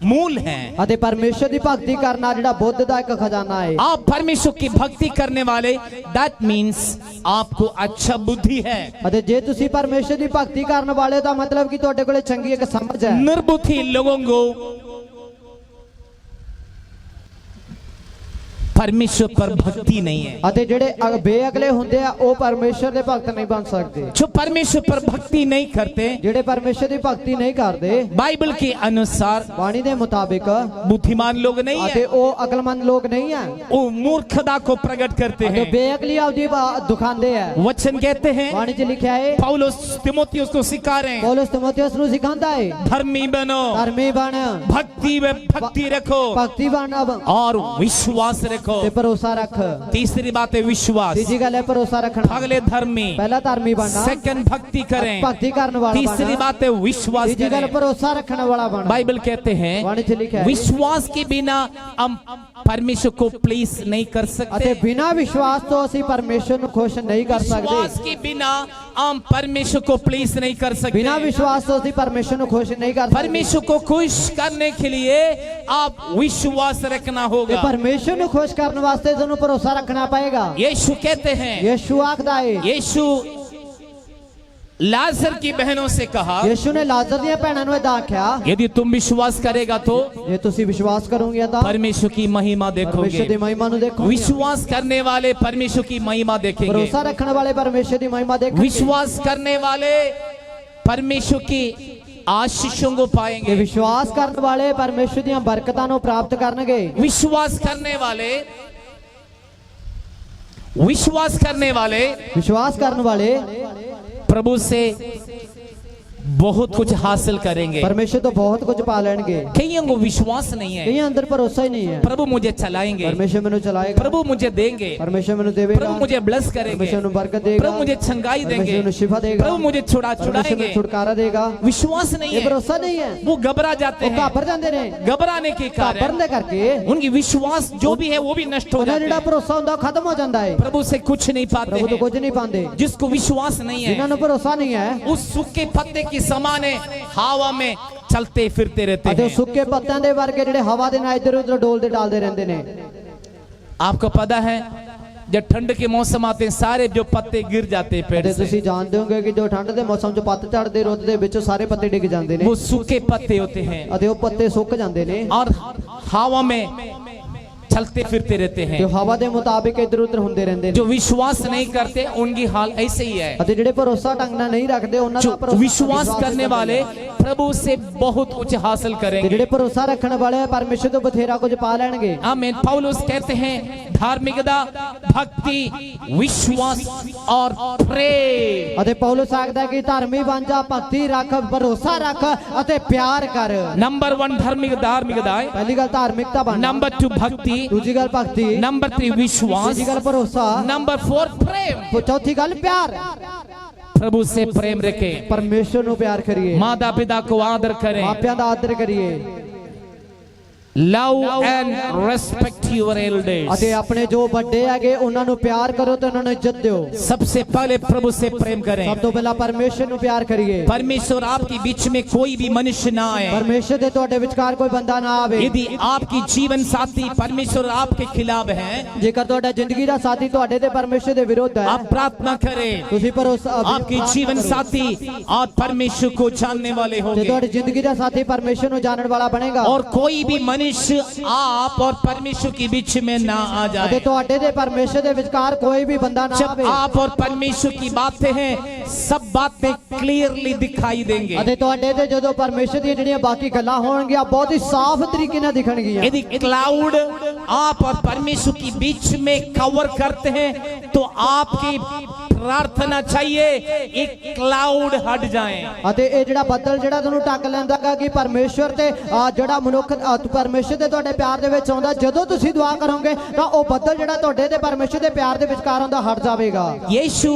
मूल है। ਅਤੇ ਪਰਮੇਸ਼ਰ ਦੀ ਭਗਤੀ ਕਰਨਾ ਜਿਹੜਾ ਬੁੱਧ ਦਾ ਇੱਕ ਖਜ਼ਾਨਾ ਹੈ। आप परमेश्वर की भक्ति करने वाले, दैट मीन्स आपको अच्छा बुद्धि है। ਅਤੇ ਜੇ ਤੁਸੀਂ ਪਰਮੇਸ਼ਰ ਦੀ ਭਗਤੀ ਕਰਨ ਵਾਲੇ ਹੋ ਤਾਂ ਮਤਲਬ ਕਿ ਤੁਹਾਡੇ ਕੋਲੇ ਚੰਗੀ ਇੱਕ ਸਮਝ ਹੈ। निर्बुद्धि लोगों को परमेश्वर पर भक्ति नहीं है। ਅਤੇ ਜਿਹੜੇ ਬੇਅਕਲੇ ਹੁੰਦੇ ਆ ਉਹ ਪਰਮੇਸ਼ਰ ਦੇ ਭਗਤ ਨਹੀਂ ਬਣ ਸਕਦੇ। जो परमेश्वर पर भक्ति नहीं करते, ਜਿਹੜੇ ਪਰਮੇਸ਼ਰ ਦੀ ਭਗਤੀ ਨਹੀਂ ਕਰਦੇ बाइबल के अनुसार ਬਾਣੀ ਦੇ ਮੁਤਾबिक बुद्धिमान लोग नहीं ਅਤੇ है, ਉਹ ਅਕਲਮੰਦ ਲੋਕ ਨਹੀਂ ਆ वो मूर्खता को प्रकट करते ਅਤੇ हैं। ਬੇਅਕਲੀ ਆਪਦੀ ਦਿਖਾਉਂਦੇ ਆ। वचन कहते हैं, ਬਾਣੀ 'ਚ ਲਿਖਿਆ ਹੈ पौलुस तिमोथियुस को सिखा रहे हैं, ਪੌਲੁਸ ਤਿਮੋਥੀਉਸ ਨੂੰ ਸਿਖਾਉਂਦਾ ਹੈ धर्मी बनो, ਧਰਮੀ ਬਣ, भक्ति में भक्ति रखो ਭਗਤੀ ਬਣ और विश्वास रखो। ਤੇ ਭਰੋਸਾ ਰੱਖ। तीसरी बात है विश्वास, ਤੀਜੀ ਗੱਲ ਹੈ ਭਰੋਸਾ ਰੱਖਣਾ। अगले धर्मी, ਪਹਿਲਾ ਧਰਮੀ ਬਣਨਾ, सेकंड भक्ति करें, ਭਗਤੀ ਕਰਨ ਵਾਲਾ तीसरी ਬਣਨਾ, बात है विश्वास ਤੀਜੀ ਗੱਲ करें। ਭਰੋਸਾ ਰੱਖਣ ਵਾਲਾ ਬਣਨਾ। बाइबल कहते हैं ਬਾਣੀ 'ਚ ਲਿਖਿਆ ਹੈ विश्वास के बिना हम परमेश्वर को प्लीज नहीं कर ਅਤੇ सकते। ਬਿਨਾਂ ਵਿਸ਼ਵਾਸ ਤੋਂ ਅਸੀਂ ਪਰਮੇਸ਼ਰ ਨੂੰ ਖੁਸ਼ ਨਹੀਂ ਕਰ विश्वास ਸਕਦੇ। के बिना हम परमेश्वर को प्लीज नहीं कर सकते। ਬਿਨਾਂ ਵਿਸ਼ਵਾਸ ਤੋਂ ਅਸੀਂ ਪਰਮੇਸ਼ਰ ਨੂੰ ਖੁਸ਼ ਨਹੀਂ ਕਰ ਸਕਦੇ। परमेश्वर को खुश करने के लिए आप विश्वास रखना ਤੇ होगा। ਪਰਮੇਸ਼ਰ ਨੂੰ ਖੁਸ਼ ਕਰਨ ਵਾਸਤੇ ਤੁਹਾਨੂੰ ਭਰੋਸਾ ਰੱਖਣਾ ਪਏਗਾ। यीशु कहते हैं, ਯीशु ਆਖਦਾ ਹੈ, यीशु लाजर की बहनों से कहा, ਯीशु ਨੇ ਲਾਜ਼ਰ ਦੀਆਂ ਭੈਣਾਂ ਨੂੰ ਇਹਦਾ ਆਖਿਆ, यदि तुम विश्वास करेगा तो ਜੇ ਤੁਸੀਂ ਵਿਸ਼ਵਾਸ ਕਰੋਗੇ ਤਾਂ परमेश्वर की महिमा ਪਰਮੇਸ਼ਰ ਦੀ देखोगे। ਮਹਿਮਾ ਨੂੰ ਦੇਖੋਗੇ। विश्वास करने वाले परमेश्वर की महिमा देखेंगे। ਭਰੋਸਾ ਰੱਖਣ ਵਾਲੇ ਪਰਮੇਸ਼ਰ ਦੀ ਮਹਿਮਾ ਦੇਖਣਗੇ। विश्वास करने वाले परमेश्वर की आशीषों को ਤੇ पाएंगे। ਵਿਸ਼ਵਾਸ ਕਰਨ ਵਾਲੇ ਪਰਮੇਸ਼ਰ ਦੀਆਂ ਬਰਕਤਾਂ ਨੂੰ ਪ੍ਰਾਪਤ ਕਰਨਗੇ। विश्वास करने वाले विश्वास करने वाले ਵਿਸ਼ਵਾਸ ਕਰਨ ਵਾਲੇ प्रभु से बहुत कुछ हासिल करेंगे। परमेश्वर तो बहुत कुछ पा लेंगे। कईयों को विश्वास नहीं है, कई अंदर भरोसा ही नहीं है। प्रभु मुझे चलाएंगे, परमेश्वर मैंने चलाएगा, प्रभु मुझे देंगे, परमेश्वर मैंने देगा, प्रभु मुझे ब्लेस करेंगे, परमेश्वर मैंने बरकत देगा, प्रभु मुझे चंगाई देंगे, परमेश्वर मैंने शिफा देगा, प्रभु मुझे परमेश्वर छुड़ाएंगे। मैंने छुटकारा देगा। विश्वास नहीं ये है, भरोसा नहीं है, वो घबरा जाते वो हैं। घाबर जाते ने। घबराने के कारण घाबरन दे करके उनकी विश्वास जो भी है वो भी नष्ट हो उन्हें जाता जिहड़ा है। भरोसा हुंदा खत्म हो जाता है। प्रभु से कुछ नहीं पाते प्रभु तो हैं। कुछ नहीं पाते। जिसको विश्वास नहीं है, जिन्होंने भरोसा नहीं है, उस सूखे पत्ते की समान हवा में चलते फिरते रहते ਅਤੇ हैं। ਸੁੱਕੇ ਪੱਤਿਆਂ ਦੇ ਵਰਗੇ ਜਿਹੜੇ ਹਵਾ ਦੇ ਨਾਲ ਇੱਧਰ ਉੱਧਰ ਡੋਲਦੇ ਡਾਲਦੇ ਰਹਿੰਦੇ ਨੇ। आपको पता है जब ठंड के मौसम आते हैं सारे जो पत्ते गिर जाते हैं पेड़ ਤੇ से, ਤੁਸੀਂ ਜਾਣਦੇ ਹੋਗੇ ਕਿ ਜੋ ਠੰਡ ਦੇ ਮੌਸਮ 'ਚ ਪੱਤ ਝੜਦੇ ਰੁੱਤ ਦੇ ਵਿੱਚੋਂ ਸਾਰੇ ਪੱਤੇ ਡਿੱਗ ਜਾਂਦੇ ਨੇ वो सूखे पत्ते होते हैं ਅਤੇ ਉਹ ਪੱਤੇ ਸੁੱਕ ਜਾਂਦੇ ਨੇ और हवा में चलते फिरते रहते ਤੇ हैं। ਉਹ ਹਵਾ ਦੇ ਮੁਤਾਬਿਕ ਇੱਧਰ ਉੱਧਰ ਹੁੰਦੇ ਰਹਿੰਦੇ ਨੇ। जो विश्वास नहीं करते उनकी हाल ऐसे ही है। ਅਤੇ ਜਿਹੜੇ ਭਰੋਸਾ ਢੰਗ ਨਾਲ ਨਹੀਂ ਰੱਖਦੇ ਉਹਨਾਂ जो ਦਾ ਭਰੋਸਾ विश्वास करने वाले प्रभु से बहुत कुछ हासिल ਤੇ करेंगे। ਜਿਹੜੇ ਭਰੋਸਾ ਰੱਖਣ ਵਾਲੇ ਆ, ਪਰਮੇਸ਼ਰ ਤੋਂ ਬਥੇਰਾ ਕੁਝ ਪਾ ਲੈਣਗੇ। आमीन। पौलुस कहते हैं धार्मिकता, भक्ति, विश्वास और प्रेम। ਅਤੇ ਪੌਲੁਸ ਆਖਦਾ ਕਿ ਧਰਮੀ ਬਣ ਜਾ, ਭਗਤੀ ਰੱਖ, ਭਰੋਸਾ ਰੱਖ ਅਤੇ ਪਿਆਰ ਕਰ। नंबर 1 धार्मिकता है, ਪਹਿਲੀ ਗੱਲ ਧਾਰਮਿਕਤਾ ਬਣ, नंबर 2 भक्ति, ਦੂਜੀ ਗੱਲ ਭਗਤੀ, नंबर 3 विश्वास, ਤੀਜੀ ਗੱਲ ਭਰੋਸਾ, नंबर 4 प्रेम। ਚੌਥੀ ਗੱਲ ਪਿਆਰ। प्रभु से प्रेम रखें, ਪਰਮੇਸ਼ਰ ਨੂੰ ਪਿਆਰ ਕਰੀਏ, माता पिता को आदर करें, ਮਾਪਿਆਂ ਦਾ ਆਦਰ ਕਰੀਏ love and respect your elders. ਅਤੇ ਆਪਣੇ ਜੋ ਵੱਡੇ ਹੈਗੇ ਉਹਨਾਂ ਨੂੰ ਪਿਆਰ ਕਰੋ ਤੇ ਉਹਨਾਂ ਨੂੰ ਇੱਜ਼ਤ ਦਿਓ। सबसे पहले प्रभु से प्रेम करें। ਸਭ ਤੋਂ ਪਹਿਲਾਂ ਪਰਮੇਸ਼ਰ ਨੂੰ ਪਿਆਰ ਕਰੀਏ। परमेश्वर आपके बीच में कोई भी मनुष्य ना आए। ਪਰਮੇਸ਼ਰ ਦੇ ਤੁਹਾਡੇ ਵਿਚਕਾਰ ਕੋਈ ਬੰਦਾ ਨਾ ਆਵੇ। यदि आपकी जीवन साथी परमेश्वर आपके खिलाफ है, ਜੇਕਰ ਤੁਹਾਡਾ ਜ਼ਿੰਦਗੀ ਦਾ ਸਾਥੀ ਤੁਹਾਡੇ ਤੇ ਪਰਮੇਸ਼ਰ ਦੇ ਵਿਰੁੱਧ ਹੈ, आप प्रार्थना करें। ਤੁਸੀਂ ਭਰੋਸਾ आपकी जीवन साथी और परमेश्वर को जानने वाले ਤੇ होंगे ਤੁਹਾਡੀ ਜ਼ਿੰਦਗੀ ਦਾ ਸਾਥੀ ਪਰਮੇਸ਼ਰ ਨੂੰ ਜਾਣਨ ਵਾਲਾ ਬਣੇਗਾ। और कोई भी मनुष्य आप और परमेश्वर के बीच में ना आ ਅਤੇ जाए। ਤੁਹਾਡੇ ਤੇ ਪਰਮੇਸ਼ਰ ਦੇ ਵਿਚਕਾਰ ਕੋਈ ਵੀ ਬੰਦਾ ਨਾ जब ਆਵੇ। आप और परमेश्वर की बातें हैं, सब बातें क्लियरली दिखाई देंगे। ਅਤੇ ਤੁਹਾਡੇ ਤੇ ਜਦੋਂ ਪਰਮੇਸ਼ਰ ਦੀਆਂ ਜਿਹੜੀਆਂ ਬਾਕੀ ਗੱਲਾਂ ਹੋਣਗੀਆਂ ਬਹੁਤ ਹੀ ਸਾਫ਼ ਤਰੀਕੇ ਨਾਲ ਦਿਖਣਗੀਆਂ। यदि क्लाउड आप और परमेश्वर के बीच में कवर करते हैं तो आपकी प्रार्थना चाहिए एक क्लाउड हट जाए। ਅਤੇ ਇਹ ਜਿਹੜਾ ਬੱਦਲ ਜਿਹੜਾ ਤੁਹਾਨੂੰ ਢੱਕ ਲੈਂਦਾਗਾ ਕਿ ਪਰਮੇਸ਼ਰ ਤੇ ਜਿਹੜਾ ਮਨੁੱਖ ਪਰਮੇਸ਼ਰ ਦੇ ਤੁਹਾਡੇ ਪਿਆਰ ਦੇ ਵਿੱਚ ਆਉਂਦਾ, ਜਦੋਂ ਤੁਸੀਂ ਦੁਆ ਕਰੋਗੇ ਤਾਂ ਉਹ ਬੱਦਲ ਜਿਹੜਾ ਤੁਹਾਡੇ ਤੇ ਪਰਮੇਸ਼ਰ ਦੇ ਪਿਆਰ ਦੇ ਵਿਚਕਾਰ ਆਉਂਦਾ ਹਟ ਜਾਵੇਗਾ। यीशु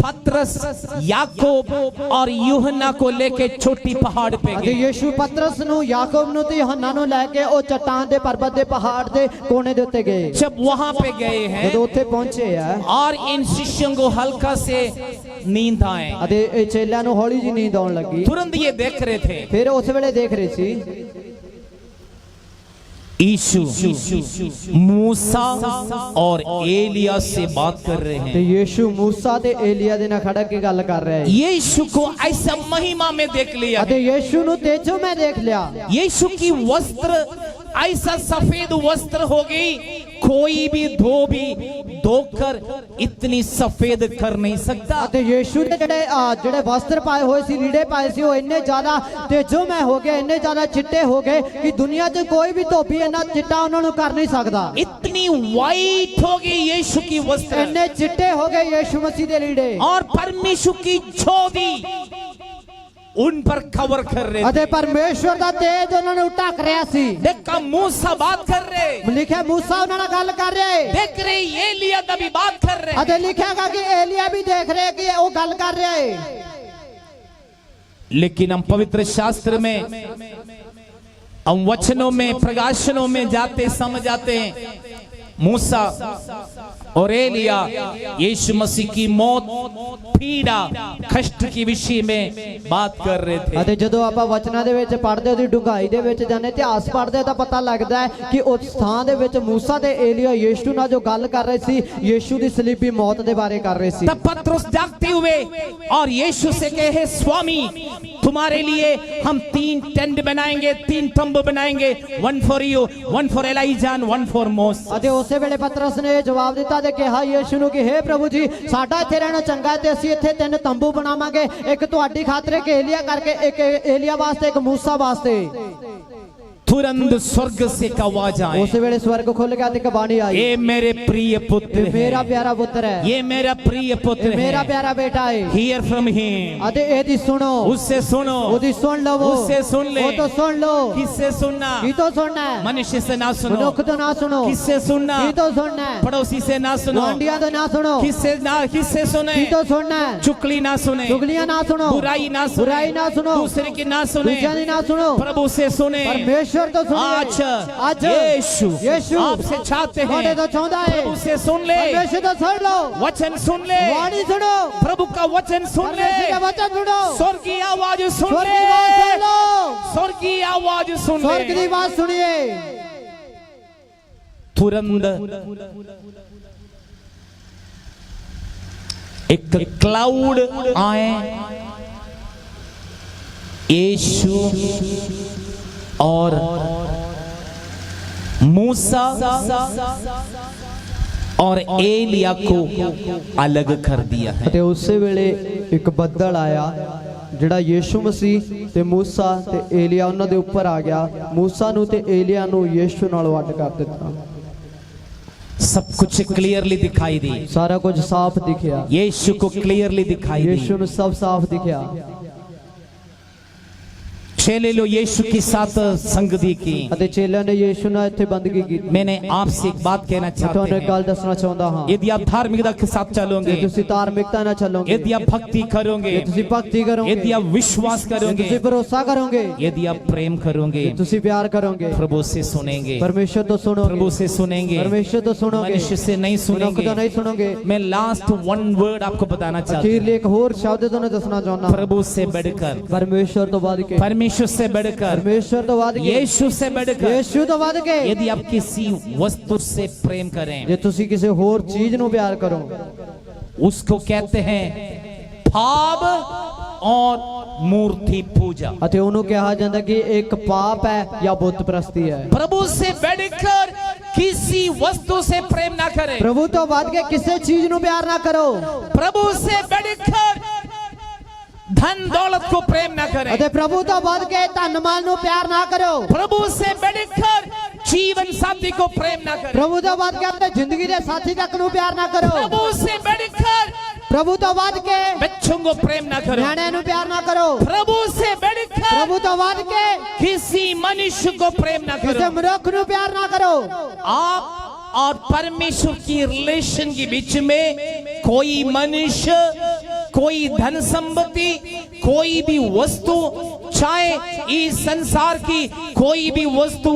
पतरस, याकूब और यूहन्ना को लेके छोटी पहाड़ पे ਅਤੇ गए। ਯੀਸ਼ੂ ਪਤਰਸ ਨੂੰ, ਯਾਕੂਬ ਨੂੰ ਤੇ ਯਹੋਨਾ ਨੂੰ ਲੈ ਕੇ ਉਹ ਚਟਾਨ ਦੇ ਪਰਬਤ ਦੇ ਪਹਾੜ ਦੇ ਕੋਨੇ ਦੇ ਉੱਤੇ ਗਏ। जब वहां पे गए हैं ਜਦੋਂ ਉੱਥੇ ਪਹੁੰਚੇ ਆ और इन शिष्यों को हल्का से नींद आए, ਅਤੇ ਇਹ ਚੇਲਿਆਂ ਨੂੰ ਹੌਲੀ ਜਿਹੀ ਨੀਂਦ ਆਉਣ ਲੱਗੀ। तुरंत ये देख रहे थे ਫਿਰ ਉਸ ਵੇਲੇ ਦੇਖ ਰਹੇ ਸੀ यीशु मूसा और एलिया से बात कर रहे ਤੇ हैं। ਯੀਸ਼ੂ मूसा ਤੇ ਏਲੀਆ ਦੇ ਨਾਲ ਖੜਾ ਕੇ ਗੱਲ ਕਰ ਰਿਹਾ ਹੈ। यीशु को ऐसा महिमा में देख लिया। ਅਤੇ ਯੀਸ਼ੂ ਨੂੰ ਤੇਜੋ ਮੈਂ ਦੇਖ ਲਿਆ। यीशु की वस्त्र ऐसा सफेद वस्त्र हो गई, कोई भी धोबी धोकर इतनी सफेद कर नहीं सकता। ਅਤੇ ਯੀਸ਼ੂ ਦੇ ਜਿਹੜੇ ਵਸਤਰ ਪਾਏ ਹੋਏ ਸੀ, ਲੀੜੇ ਪਾਏ ਸੀ, ਉਹ ਇੰਨੇ ਜ਼ਿਆਦਾ ਤੇਜੋਮय ਹੋ ਗਏ, ਇੰਨੇ ਜ਼ਿਆਦਾ ਚਿੱਟੇ ਹੋ ਗਏ ਕਿ ਦੁਨੀਆ 'ਚ ਕੋਈ ਵੀ ਧੋਬੀ ਇੰਨਾ ਚਿੱਟਾ ਉਹਨਾਂ ਨੂੰ ਕਰ ਨਹੀਂ ਸਕਦਾ। इतनी वाइट हो गई यीशु की वस्त्र ਇੰਨੇ ਚਿੱਟੇ ਹੋ ਗਏ ਯੀਸ਼ੂ ਮਸੀਹ ਦੇ ਲੀੜੇ। और परमेश्वर की ज्योति उन पर कवर कर रहे थे। ਅਤੇ ਪਰਮੇਸ਼ਵਰ ਦਾ ਤੇਜ ਉਹਨਾਂ ਨੂੰ ਢੱਕ ਰਿਹਾ ਸੀ। देखा मूसा बात कर रहे, ਲਿਖਿਆ मूसा ਉਹਨਾਂ ਨਾਲ ਗੱਲ ਕਰ ਰਿਹਾ ਹੈ। देख रहे एलिया भी बात कर रहे। ਅਤੇ ਲਿਖਿਆਗਾ ਕਿ ਏਲੀਆ ਵੀ ਦੇਖ ਰਿਹਾ ਕਿ ਉਹ ਗੱਲ ਕਰ ਰਿਹਾ ਹੈ। लेकिन हम पवित्र शास्त्र में, हम वचनों में, प्रकाशनों में जाते समझ आते हैं मूसा और एलिया यीशु मसीह की मौत, पीड़ा, कष्ट के विषय में बात कर रहे थे। ਅਤੇ ਜਦੋਂ ਆਪਾਂ ਵਚਨਾਂ ਦੇ ਵਿੱਚ ਪੜ੍ਹਦੇ, ਉਹਦੀ ਡੂੰਘਾਈ ਦੇ ਵਿੱਚ ਜਾਂਦੇ, ਇਤਿਹਾਸ ਪੜ੍ਹਦੇ ਤਾਂ ਪਤਾ ਲੱਗਦਾ ਹੈ ਕਿ ਉਸ ਸਥਾਨ ਦੇ ਵਿੱਚ मूसा ਤੇ ਏਲੀਆ ਯੀਸ਼ੂ ਨਾਲ ਜੋ ਗੱਲ ਕਰ ਰਹੇ ਸੀ, ਯੀਸ਼ੂ ਦੀ ਸਲੀਬੀ ਮੌਤ ਦੇ ਬਾਰੇ ਕਰ ਰਹੇ ਸੀ। तब पतरस जागते हुए और यीशु से कहे, स्वामी तुम्हारे लिए हम 3 टेंट बनाएंगे, 3 तंबू बनाएंगे, 1 for you, 1 for Elijah, 1 for Moses. ਅਤੇ ਉਸੇ ਵੇਲੇ ਪਤਰਸ ਨੇ ਇਹ ਜਵਾਬ ਦਿੱਤਾ ਤੇ ਕਿਹਾ ਯੀਸ਼ੂ ਨੂੰ ਕਿ हे ਪ੍ਰਭੂ ਜੀ, ਸਾਡਾ ਇੱਥੇ ਰਹਿਣਾ ਚੰਗਾ ਹੈ ਤੇ ਅਸੀਂ ਇੱਥੇ 3 ਤੰਬੂ ਬਣਾਵਾਂਗੇ, ਇੱਕ ਤੁਹਾਡੀ ਖਾਤਰ, ਇੱਕ ਏਲੀਆ ਕਰਕੇ, ਇੱਕ ਏਲੀਆ ਵਾਸਤੇ, ਇੱਕ मूसा ਵਾਸਤੇ। तुरंत स्वर्ग से एक आवाज आई, उस वेले स्वर्ग खुल गया ते एक बाणी आई, ये मेरे प्रिय पुत्र ये है, मेरा प्यारा पुत्र है, ये मेरा प्रिय पुत्र ये मेरा है, प्यारा बेटा है। हियर फ्रॉम हिम, अते एदी सुनो, उससे सुनो, ओदी सुन लवो, उससे सुन ले, वो तो सुन लो। किससे सुनना, की तो सुनना है, मनुष्य से ना सुनो, मनुख तो ना सुनो, किससे सुनना, की तो सुनना है, पड़ोसी से ना सुनो, गुआंढिया तो ना सुनो, किससे सुने, की तो सुनना है, चुगली ना सुने, चुगलियां ना सुनो, बुराई ना सुने, बुराई ना सुनो, दूसरे की ना सुने, दूसरे की ना सुनो, प्रभु से सुने। परमेश्वर तो सुनिए। आज यीशु आपसे चाहते ਤੁਹਾਡੇ हैं, तो चाहता है, प्रभु से सुन ले, परमेश्वर तो सुन लो, वचन सुन ले, वाणी सुनो, प्रभु का वचन सुन ले, परमेश्वर का वचन सुनो, स्वर्ग की आवाज सुन स्वर्ग ले, की आवाज सुन लो, स्वर्ग की आवाज सुन स्वर्ग ले। की बात सुनिए। तुरंत एक क्लाउड आए, यीशु और मूसा और एलिया को अलग कर दिया है। ਤੇ ਉਸੇ ਵੇਲੇ ਇੱਕ ਬੱਦਲ ਆਇਆ ਜਿਹੜਾ ਯੀਸ਼ੂ ਮਸੀਹ ਤੇ ਮੂਸਾ ਤੇ ਏਲੀਆ ਉਹਨਾਂ ਦੇ ਉੱਪਰ ਆ ਗਿਆ। ਮੂਸਾ ਨੂੰ ਤੇ ਏਲੀਆ ਨੂੰ ਯੀਸ਼ੂ ਨਾਲੋਂ ਅੱਡ ਕਰ ਦਿੱਤਾ। सब कुछ क्लियरली दिखाई दी, ਸਾਰਾ ਕੁਝ ਸਾਫ਼ ਦਿਖਿਆ, यीशु को क्लियरली दिखाई दी। ਯੀਸ਼ੂ ਨੂੰ ਸਭ ਸਾਫ਼ ਦਿਖਿਆ। चेले लो यीशु के साथ संगति की। ਅਤੇ ਚੇਲਿਆਂ ਨੇ ਯੀਸ਼ੂ ਨਾਲ ਇੱਥੇ ਬੰਦਗੀ ਕੀਤੀ। मैंने आपसे एक बात कहना ਮੈਂ चाहता ਤੁਹਾਨੂੰ ਇੱਕ हूं, ਗੱਲ ਦੱਸਣਾ ਚਾਹੁੰਦਾ ਹਾਂ। यदि आप धार्मिकता के साथ चलोगे, ਜੇ ਤੁਸੀਂ ਧਾਰਮਿਕਤਾ ਨਾਲ ਚੱਲੋਗੇ, यदि आप भक्ति करोगे, ਜੇ ਤੁਸੀਂ ਭਗਤੀ ਕਰੋਗੇ, यदि आप विश्वास ਜੇ करोगे, ਤੁਸੀਂ ਭਰੋਸਾ ਕਰੋਗੇ, यदि आप प्रेम करोगे, ਜੇ ਤੁਸੀਂ ਪਿਆਰ ਕਰੋਗੇ, प्रभु से सुनेंगे, परमेश्वर तो सुनोगे, प्रभु से सुनेंगे, परमेश्वर तो सुनोगे, मनुष्य से नहीं मनुख तो सुनेंगे। नहीं सुनोगे। मैं लास्ट वन वर्ड आपको बताना चाहता हूं, ਅਖੀਰਲੀ ਇੱਕ ਹੋਰ ਸ਼ਬਦ ਤੁਹਾਨੂੰ ਦੱਸਣਾ ਚਾਹੁੰਦਾ ਹਾਂ। प्रभु से बढ़कर, परमेश्वर तो ਵੱਧ के, परमेश्वर से बढ़कर, परमेश्वर तो ਵੱਧ के, यीशु से बढ़कर, ਯੀਸ਼ੂ ਤੋਂ ਵੱਧ ਕੇ, यदि आप किसी वस्तु से प्रेम करें, ਜੇ ਤੁਸੀਂ ਕਿਸੇ ਹੋਰ ਚੀਜ਼ ਨੂੰ ਪਿਆਰ ਕਰੋ, उसको कहते हैं भाव और मूर्ति पूजा। ਅਤੇ ਉਹਨੂੰ ਕਿਹਾ ਜਾਂਦਾ ਕਿ ਇੱਕ ਪਾਪ ਹੈ ਜਾਂ ਬੁੱਤ ਪ੍ਰਸਤੀ ਹੈ। प्रभु से बढ़कर किसी वस्तु से प्रेम ना करें, ਪ੍ਰਭੂ ਤੋਂ ਵੱਧ ਕੇ ਕਿਸੇ ਚੀਜ਼ ਨੂੰ ਪਿਆਰ ਨਾ ਕਰੋ, प्रभु से बढ़कर धन दौलत को प्रेम ना करें, ਅਤੇ ਪ੍ਰਭੂ ਤੋਂ ਵੱਧ ਕੇ ਧਨ ਮਾਲ ਨੂੰ ਪਿਆਰ ਨਾ ਕਰੋ, प्रभु से बढ़कर जीवन साथी को प्रेम ना करें, ਪ੍ਰਭੂ ਤੋਂ ਵੱਧ ਕੇ ਆਪਣੇ ਜ਼ਿੰਦਗੀ ਦੇ ਸਾਥੀ ਤੱਕ ਨੂੰ ਪਿਆਰ ਨਾ ਕਰੋ, प्रभु से बढ़कर ਪ੍ਰਭੂ ਤੋਂ ਵੱਧ ਕੇ बच्चों को प्रेम ना करो, ਨਿਆਣਿਆਂ ਨੂੰ ਪਿਆਰ ਨਾ ਕਰੋ, प्रभु से बढ़कर ਪ੍ਰਭੂ ਤੋਂ ਵੱਧ ਕੇ किसी मनुष्य को प्रेम ना ਕਿਸੇ करो। ਮਨੁੱਖ ਨੂੰ ਪਿਆਰ ਨਾ ਕਰੋ। आप और परमेश्वर की रिलेशन के बीच में कोई मनुष्य, कोई धन संपत्ति, कोई भी वस्तु, चाहे इस संसार की कोई भी वस्तु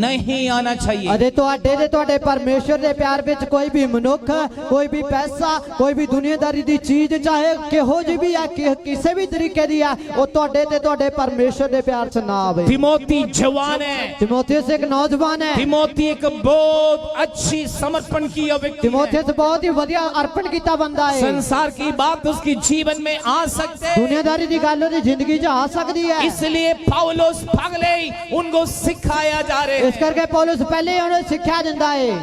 नहीं आना चाहिए। ਅਤੇ ਤੁਹਾਡੇ ਪਰਮੇਸ਼ਰ ਦੇ ਪਿਆਰ ਵਿੱਚ ਕੋਈ ਵੀ ਮਨੁੱਖ, ਕੋਈ ਵੀ ਪੈਸਾ, ਕੋਈ ਵੀ ਦੁਨੀਆਦਾਰੀ ਦੀ ਚੀਜ਼, ਚਾਹੇ ਕਿਹੋ ਜਿਹੀ ਵੀ ਹੈ, ਕਿਸੇ ਵੀ ਤਰੀਕੇ ਦੀ ਹੈ, ਉਹ ਤੁਹਾਡੇ ਤੇ ਤੁਹਾਡੇ ਪਰਮੇਸ਼ਰ ਦੇ ਪਿਆਰ 'ਚ ਨਾ ਆਵੇ। तिमोथी जवान है, ਤਿਮੋਥੀਅਸ ਇੱਕ ਨੌਜਵਾਨ ਹੈ, तिमोथी एक बहुत अच्छी समर्पण की व्यक्ति है। ਤਿਮੋਥੀਅਸ ਬਹੁਤ ਹੀ ਵਧੀਆ ਅਰਪਣ ਕੀਤਾ ਬੰਦਾ ਹੈ। संसार की बात उसकी जीवन में आ सकते हैं, ਦੁਨੀਆਦਾਰੀ ਦੀ ਗੱਲ ਉਹਦੀ ਜ਼ਿੰਦਗੀ 'ਚ ਆ ਸਕਦੀ ਹੈ। इसलिए पौलुस पगले उनको सिखाया जा रहे ਇਸ ਕਰਕੇ ਪੌਲੁਸ ਪਹਿਲੇ ਹੀ ਉਹਨੂੰ ਸਿੱਖਿਆ ਦਿੰਦਾ ਹੈ।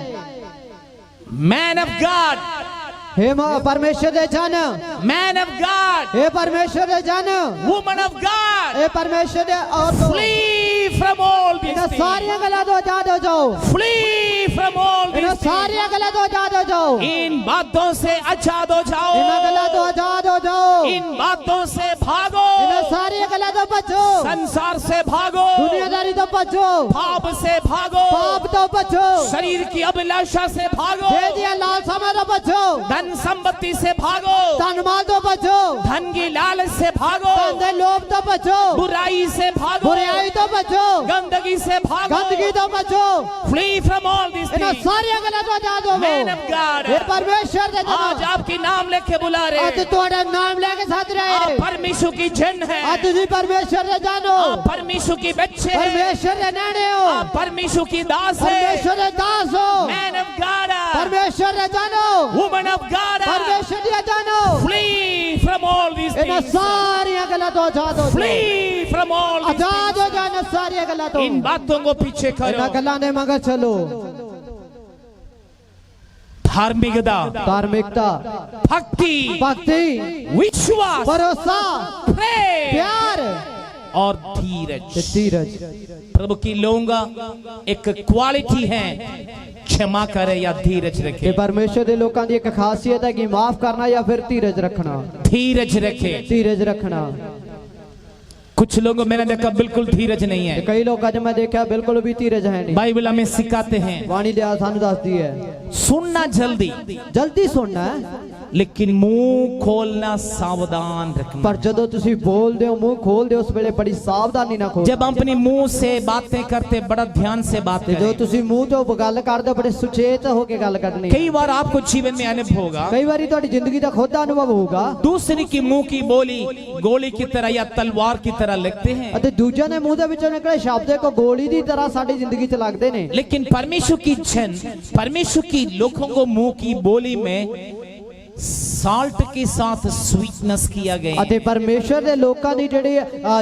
मैन ऑफ गॉड, हे परमेश्वर ਦੇ ਜਨ, मैन ऑफ गॉड, हे परमेश्वर ਦੇ ਜਨ, वुमन ऑफ गॉड, हे परमेश्वर ਦੇ ਔਰਤੋਂ, flee from all these ਇਹਨਾਂ things, ਸਾਰੀਆਂ ਗੱਲਾਂ ਤੋਂ ਆਜ਼ਾਦ ਹੋ ਜਾਓ, flee from all ਇਹਨਾਂ these things, ਸਾਰੀਆਂ ਗੱਲਾਂ ਤੋਂ ਆਜ਼ਾਦ ਹੋ ਜਾਓ, इन बातों से आजाद हो ਇਹਨਾਂ ਗੱਲਾਂ ਤੋਂ जाओ, ਆਜ਼ਾਦ ਹੋ ਜਾਓ, इन बातों से भागो, ਇਹਨਾਂ ਸਾਰੀਆਂ ਗੱਲਾਂ ਤੋਂ ਭੱਜੋ, संसार से भागो, ਦੁਨੀਆਦਾਰੀ ਤੋਂ ਭੱਜੋ, पाप से भागो, ਪਾਪ ਤੋਂ ਭੱਜੋ, शरीर की अभिलाषा से भागो, ਦੇਹ ਦੀਆਂ ਲਾਲਸਾਵਾਂ ਤੋਂ ਭੱਜੋ, धन संपत्ति से भागो, ਧਨ ਮਾਲ ਤੋਂ ਭੱਜੋ, धन की लालच से भागो, ਧਨ ਦੇ ਲੋਭ ਤੋਂ ਭੱਜੋ, बुराई से भागो, ਬੁਰਾਈ ਤੋਂ ਭੱਜੋ, गंदगी से भागो, ਗੰਦਗੀ ਤੋਂ ਭੱਜੋ, flee from all these ਇਹਨਾਂ things। ਸਾਰੀਆਂ ਗੱਲਾਂ ਤੋਂ ਆਜ਼ਾਦ ਹੋਵੋ। Man of God, ਇਹ ਪਰਮੇਸ਼ਰ ਦੇ आज ਜਨ, आपकी नाम लेके बुला रहे ਅੱਜ हैं, ਤੁਹਾਡਾ ਨਾਮ ਲੈ ਕੇ ਸੱਦ ਰਹੇ, आप परमेश्वर की जन है, ਅੱਜ ਤੁਸੀਂ ਪਰਮੇਸ਼ਰ ਦੇ ਜਨ ਹੋ, आप परमेश्वर की बच्चे हैं, ਪਰਮੇਸ਼ਰ ਦੇ ਨਿਆਣੇ ਹੋ, आप परमेश्वर की दास है, ਪਰਮੇਸ਼ਰ ਦੇ ਦਾਸ ਹੋ, मैन ऑफ गॉड, ਪਰਮੇਸ਼ਰ ਦੇ ਜਨ ਹੋ, वुमन ऑफ गॉड, ਪਰਮੇਸ਼ਰ ਦੇ ਜਨ ਹੋ। flee from all these ਇਹਨਾਂ things, ਸਾਰੀਆਂ ਗੱਲਾਂ ਤੋਂ ਆਜ਼ਾਦ ਹੋ ਜਾਓ, flee from all these ਆਜ਼ਾਦ ਹੋ ਜਾਓ ਇਹਨਾਂ ਸਾਰੀਆਂ ਗੱਲਾਂ ਤੋਂ, इन बातों को पीछे ਇਹਨਾਂ करो। ਗੱਲਾਂ ਦੇ ਮਗਰ ਚਲੋ। धार्मिकता, धार्मिकता, भक्ति, भक्ति, विश्वास, भरोसा, प्रेम, प्यार, और ਤੇ धीरज। ਧੀਰਜ। प्रभु की लूंगा एक क्वालिटी है, क्षमा करे या धीरज ਤੇ रखे। ਪਰਮੇਸ਼ਰ ਦੇ ਲੋਕਾਂ ਦੀ ਇੱਕ ਖਾਸੀਅਤ ਹੈ ਕਿ ਮਾਫ ਕਰਨਾ ਜਾਂ ਫਿਰ ਧੀਰਜ ਰੱਖਣਾ। धीरज रखे। ਧੀਰਜ ਰੱਖਣਾ। कुछ लोगों मैंने देखा बिल्कुल धीरज नहीं ਤੇ है। ਕਈ ਲੋਕਾਂ 'ਚ ਮੈਂ ਦੇਖਿਆ ਬਿਲਕੁਲ ਵੀ ਧੀਰਜ ਹੈ ਨਹੀਂ। बाइबल हमें सिखाते हैं ਬਾਣੀ ਲਿਆ ਸਾਨੂੰ ਦੱਸਦੀ ਹੈ सुनना जल्दी, ਜਲਦੀ ਸੁਣਨਾ ਹੈ, लेकिन मुंह खोलना सावधान रखना। ਪਰ ਜਦੋਂ ਤੁਸੀਂ ਬੋਲਦੇ ਹੋ ਮੂੰਹ ਖੋਲਦੇ ਹੋ ਉਸ ਵੇਲੇ ਬੜੀ ਸਾਵਧਾਨੀ ਨਾਲ ਖੋਲੋ। जब हम अपने मुंह से बातें करते बड़ा ध्यान से बात ਤੇ ਜੋ करें। ਤੁਸੀਂ ਮੂੰਹ ਤੋਂ ਗੱਲ ਕਰਦੇ ਹੋ ਬੜੇ ਸੁਚੇਤ ਹੋ ਕੇ ਗੱਲ ਕਰਨੀ। कई बार आपको जीवन में अनुभव होगा ਕਈ ਵਾਰੀ ਤੁਹਾਡੀ ਜ਼ਿੰਦਗੀ ਦਾ ਖੁਦ ਦਾ ਅਨੁਭਵ ਹੋਊਗਾ दूसरे की मुंह की बोली गोली की तरह या तलवार की तरह लगते हैं, ਅਤੇ ਦੂਜਿਆਂ ਦੇ ਮੂੰਹ ਦੇ ਵਿੱਚੋਂ ਨਿਕਲੇ ਸ਼ਬਦ ਇੱਕ ਗੋਲੀ ਦੀ ਤਰ੍ਹਾਂ ਸਾਡੀ ਜ਼ਿੰਦਗੀ 'ਚ ਲੱਗਦੇ ਨੇ। लेकिन परमेश्वर की जन, परमेश्वर की लोगों को मुंह की बोली में साल्ट के साथ स्वीटनेस किया गया ਅਤੇ ਪਰਮੇਸ਼ਰ ਦੇ ਲੋਕਾਂ ਦੀ ਜਿਹੜੀ